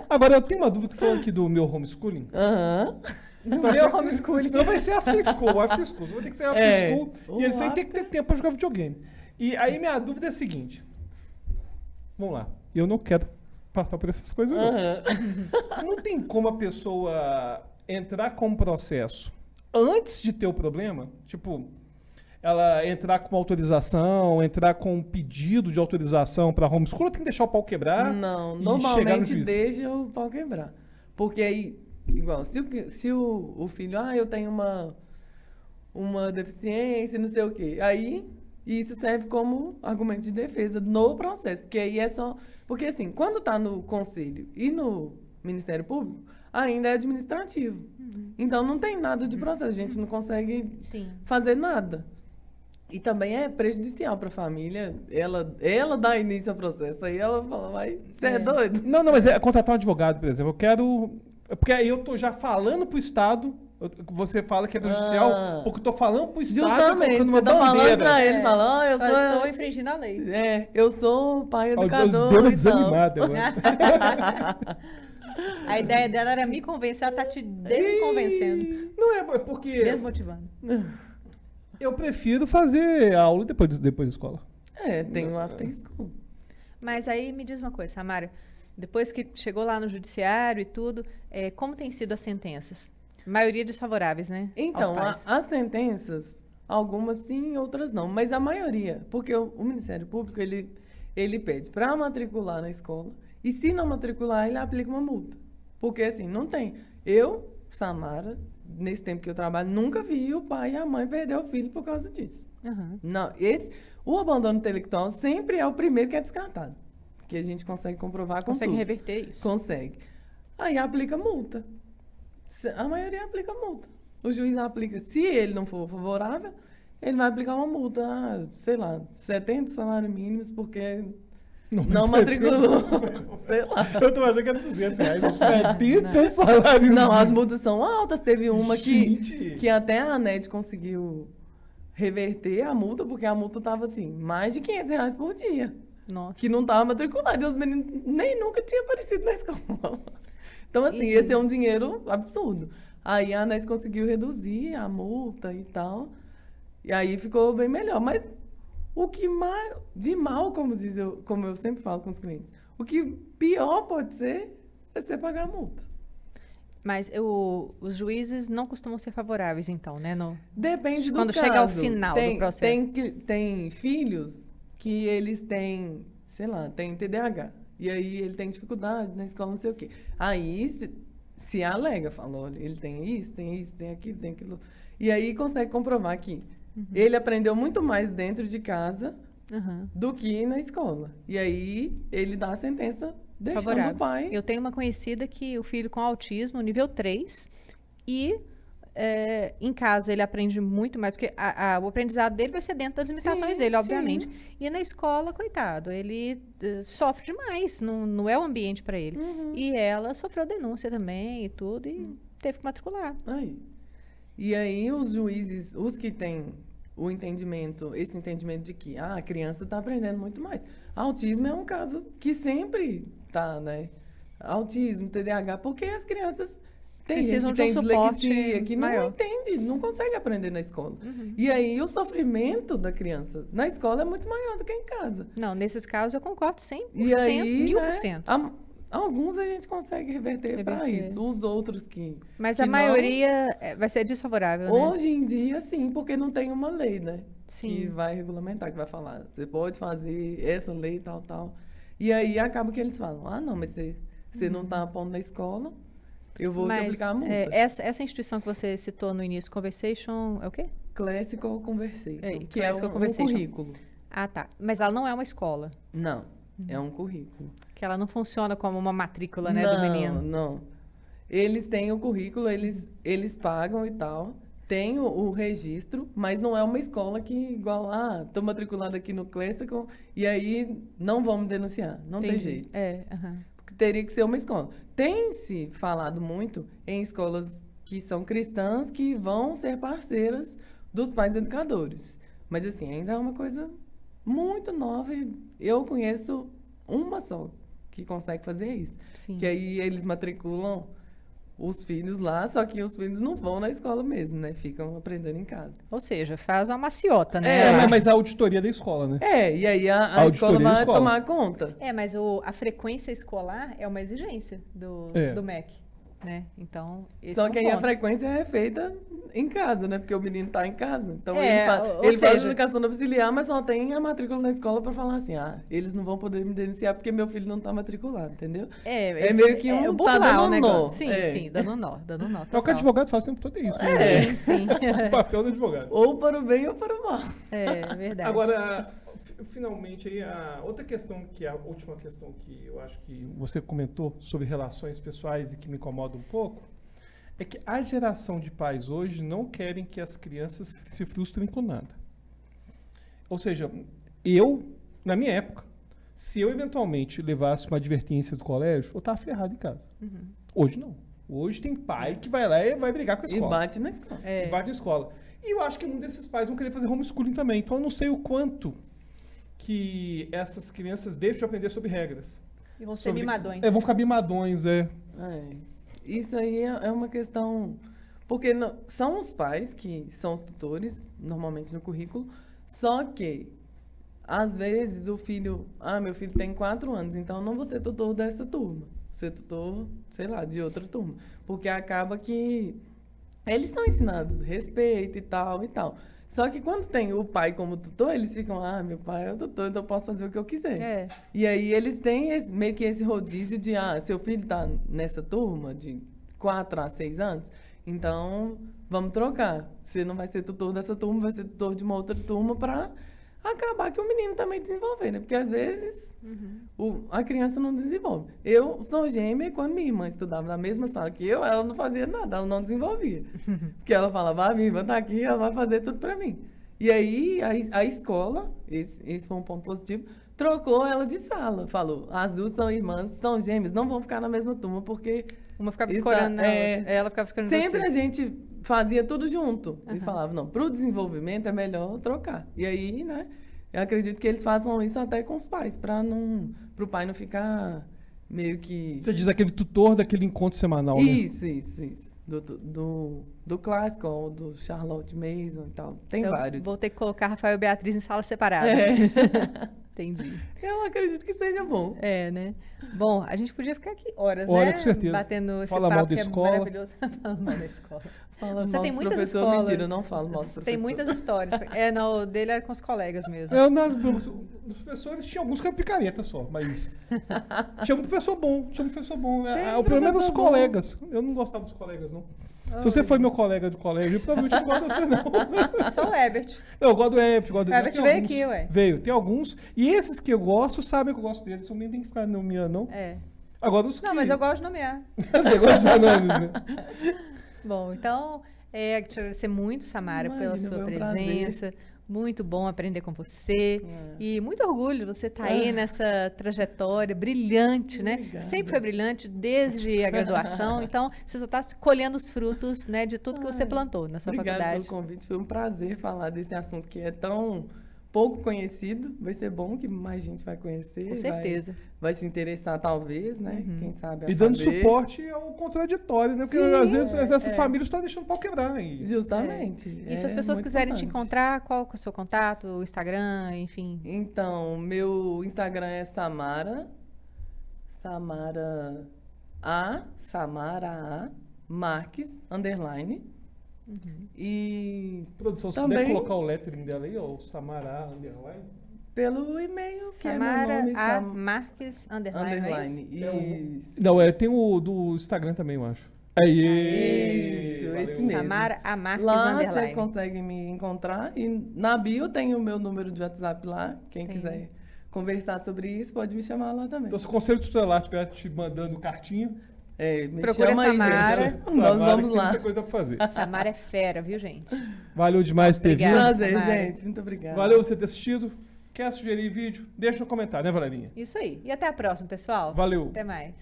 Agora, eu tenho uma dúvida que falou aqui do meu homeschooling. Aham. Meu homeschooling. Senão vai ser after school. After school. Vai ter que ser after É. school. E eles têm que ter tempo pra jogar videogame. E aí minha dúvida é a seguinte. Vamos lá. Eu não quero passar por essas coisas, não. Aham. Não tem como a pessoa entrar com um processo antes de ter o problema? Tipo, ela entrar com autorização, entrar com um pedido de autorização para homeschool, ela tem que deixar o pau quebrar Não, e chegar no normalmente juiz. deixa o pau quebrar. Porque aí, igual, se o filho, eu tenho uma deficiência, não sei o quê. Aí, isso serve como argumento de defesa no processo. Porque aí é só... Porque assim, quando está no conselho e no Ministério Público, ainda é administrativo. Então, não tem nada de processo. A gente não consegue Sim. fazer nada. E também é prejudicial para a família. Ela dá início ao processo. Aí ela fala, vai, você é doido? Não, mas é contratar um advogado, por exemplo. Eu quero... Porque aí eu tô já falando pro Estado, você fala que é prejudicial, porque eu tô falando pro Estado Justamente, colocando uma você tá falando bandeira. pra ele, É. fala, eu Eu sou... estou infringindo a lei. Eu sou pai Ó, educador deu uma e tal. desanimada agora. A ideia dela era me convencer, ela tá te desconvencendo. Não é porque... Desmotivando. Eu prefiro fazer aula depois da escola. Tem o after school. Mas aí me diz uma coisa, Samara. Depois que chegou lá no judiciário e tudo, como têm sido as sentenças? Maioria desfavoráveis, né? Então, aos pais. as sentenças, algumas sim, outras não. Mas a maioria, porque o Ministério Público, ele pede para matricular na escola. E se não matricular, ele aplica uma multa. Porque assim, não tem. Eu, Samara, nesse tempo que eu trabalho, nunca vi o pai e a mãe perder o filho por causa disso. Uhum. Não, o abandono intelectual sempre é o primeiro que é descartado. Que a gente consegue comprovar com Consegue tudo. reverter isso. Consegue. Aí aplica multa. A maioria aplica multa. O juiz aplica, se ele não for favorável, ele vai aplicar uma multa, sei lá, 70 salários mínimos, porque não matriculou. Sei lá. Eu tô achando que era R$200. 70 salários. Não, as multas são altas. Teve uma Gente. que até a ANET conseguiu reverter a multa, porque a multa tava assim, mais de R$500 por dia. Nossa. Que não tava matriculado. E os meninos nem nunca tinham aparecido na escola. Então, assim, esse é um dinheiro absurdo. Aí a ANET conseguiu reduzir a multa e tal. E aí ficou bem melhor. Mas o que mais de mal, como eu sempre falo com os clientes, o que pior pode ser é você pagar a multa. Mas os juízes não costumam ser favoráveis, então, né? Depende do Quando caso. chega ao final do processo. Tem filhos que eles têm, sei lá, tem TDAH. E aí ele tem dificuldade na escola, não sei o quê. Aí se alega, fala, olha, ele tem isso, tem aquilo, tem aquilo. E aí consegue comprovar que ele aprendeu muito mais dentro de casa do que na escola. E aí ele dá a sentença deixando Favorável. o pai. Eu tenho uma conhecida que o filho com autismo, nível 3, e em casa ele aprende muito mais, porque o aprendizado dele vai ser dentro das limitações Sim, dele, obviamente. sim. E na escola, coitado, ele sofre demais, não é o ambiente para ele. E ela sofreu denúncia também e tudo, e teve que matricular. Aí. E aí os juízes, os que têm esse entendimento de que a criança está aprendendo muito mais. Autismo é um caso que sempre tá, né? Autismo, TDAH, porque as crianças Precisam gente que de um tem suporte dislexia, que maior. não entende, não consegue aprender na escola. E aí o sofrimento da criança na escola é muito maior do que em casa. Não, nesses casos eu concordo 100%, E aí, 1000%. Alguns a gente consegue reverter para Reverter. isso. Os outros Mas que a não, maioria vai ser desfavorável, né? hoje em dia, sim, porque não tem uma lei, né? Sim. Que vai regulamentar, que vai falar, você pode fazer essa lei, tal, tal. E aí acaba que eles falam, não, mas você não está pondo na escola, eu vou te aplicar a multa. Essa instituição que você citou no início, Conversation, é o quê? Classical Conversation, que é Classical um Conversation. currículo. Ah, tá. Mas ela não é uma escola. Não, é um currículo. Que ela não funciona como uma matrícula, né, do menino. Não. Eles têm o currículo, eles pagam e tal. Tem o registro, mas não é uma escola que igual, estou matriculado aqui no Classical e aí não vamos denunciar. Não tem Entendi. jeito. Aham. Teria que ser uma escola. Tem-se falado muito em escolas que são cristãs que vão ser parceiras dos pais educadores. Mas, assim, ainda é uma coisa muito nova. E eu conheço uma só que consegue fazer isso. Sim. Que aí eles matriculam os filhos lá, só que os filhos não vão na escola mesmo, né? Ficam aprendendo em casa. Ou seja, faz uma maciota, né? Mas a auditoria da escola, né? E aí a Auditoria escola da vai escola. tomar conta. Mas a frequência escolar é uma exigência do MEC, né? Então, esse Só é um que aí a ponto. frequência é feita em casa, né? Porque o menino tá em casa. Então ou ele faz seja- educação domiciliar, mas só tem a matrícula na escola para falar assim, eles não vão poder me denunciar porque meu filho não tá matriculado, entendeu? É meio que o tá burlar dando o negócio. nó. Sim, dando nó. É o que total. advogado faz o tempo todo, é isso. Sim, sim. O papel do advogado. Ou para o bem ou para o mal. É verdade. Agora, finalmente, aí, a outra questão, que é a última questão que eu acho que você comentou sobre relações pessoais e que me incomoda um pouco, é que a geração de pais hoje não querem que as crianças se frustrem com nada. Ou seja, na minha época, se eu eventualmente levasse uma advertência do colégio, eu estava ferrado em casa. Hoje não. Hoje tem pai que vai lá e vai brigar com a E escola. bate na escola. E bate na escola. E eu acho que muitos desses pais vão querer fazer homeschooling também. Então eu não sei o quanto que essas crianças deixam de aprender sobre regras. E vão ser mimadões. Vão ficar mimadões, Isso aí é uma questão Porque são os pais que são os tutores, normalmente no currículo, só que, às vezes, meu filho tem 4 anos, então eu não vou ser tutor dessa turma. Vou ser tutor, sei lá, de outra turma. Porque acaba que eles são ensinados respeito e tal e tal. Só que quando tem o pai como tutor, eles ficam, meu pai é o tutor, então eu posso fazer o que eu quiser. É. E aí eles têm meio que esse rodízio de, seu filho está nessa turma de 4 a 6 anos, então vamos trocar. Você não vai ser tutor dessa turma, vai ser tutor de uma outra turma para acabar que o menino também desenvolver, né? Porque às vezes a criança não desenvolve. Eu sou gêmea e quando minha irmã estudava na mesma sala que eu, ela não fazia nada, ela não desenvolvia. Porque ela falava, minha irmã tá aqui, ela vai fazer tudo para mim. E aí a escola, esse foi um ponto positivo, trocou ela de sala. Falou, as duas são irmãs, são gêmeas, não vão ficar na mesma turma, porque... Uma ficava escorando na outra. Ela ficava escorando Sempre você. a gente fazia tudo junto. E falava, não, para o desenvolvimento é melhor trocar. E aí, né, eu acredito que eles façam isso até com os pais, para o pai não ficar meio que... Você diz aquele tutor daquele encontro semanal, né? Isso. Do clássico, ou do Charlotte Mason e tal. Tem Então, vários. vou ter que colocar Rafael e Beatriz em salas separadas. Entendi. Eu acredito que seja bom. É, né? Bom, a gente podia ficar aqui horas, Olha, né? com certeza. Batendo esse Fala mal papo da que escola. é maravilhoso. Fala mal da escola. Fala Você mal tem dos muitas professores. escolas. Mentira, eu não falo mal dos Tem professores. muitas histórias. Não, o dele era com os colegas mesmo. Os professores tinha alguns que eram picareta só, mas tinha um professor bom. O problema é dos professor bom. colegas. Eu não gostava dos colegas, não. Se você foi meu colega de colégio, eu provavelmente não gosto de você, não. Só o Herbert. Não, eu gosto do Herbert, O Herbert tem veio alguns. aqui, ué. Veio, tem alguns. E esses que eu gosto, sabem que eu gosto deles. Eu nem tem que ficar nomeando, não. É. Agora os que... Não, mas eu gosto de nomear. Você gosta de dar nomes, né? Bom, então, quero te agradecer muito, Samara, pela Imagina, sua foi um presença. Muito bom aprender com você. E muito orgulho de você estar aí nessa trajetória brilhante, né? Obrigada. Sempre foi brilhante desde a graduação. Então, você só está colhendo os frutos, né, de tudo que você plantou na sua Obrigada faculdade. pelo convite. Foi um prazer falar desse assunto que é tão pouco conhecido. Vai ser bom que mais gente vai conhecer. Com certeza. Vai se interessar, talvez, né? Quem sabe. E dando saber. suporte ao contraditório, né? Porque Sim, às vezes essas famílias estão deixando o pau quebrar. Justamente. E se as pessoas muito quiserem te importante. encontrar, qual que é o seu contato, o Instagram, enfim? Então, meu Instagram é Samara A, Marques, _. E Produção, se Também- puder colocar o lettering dela aí, ó, o Samara underline. pelo e-mail, que Samara é meu nome, A. Marques, underline, não é isso? Isso. Não, tem o do Instagram também, eu acho. Isso, Valeu. esse mesmo. Samara A. Marques, Lá underline. vocês conseguem me encontrar. E na bio tem o meu número de WhatsApp lá. Quem quiser conversar sobre isso, pode me chamar lá também. Então, se o Conselho Tutelar estiver te mandando cartinha, Me Procura chama aí, Samara. gente. Nós Samara, vamos que tem lá. muita coisa pra fazer. Samara é fera, viu, gente? Valeu demais ter vindo. Obrigada. Prazer, Samara. gente. Muito obrigada. Valeu você ter assistido. Quer sugerir vídeo? Deixa no comentário, né, Valerinha? Isso aí. E até a próxima, pessoal. Valeu. Até mais.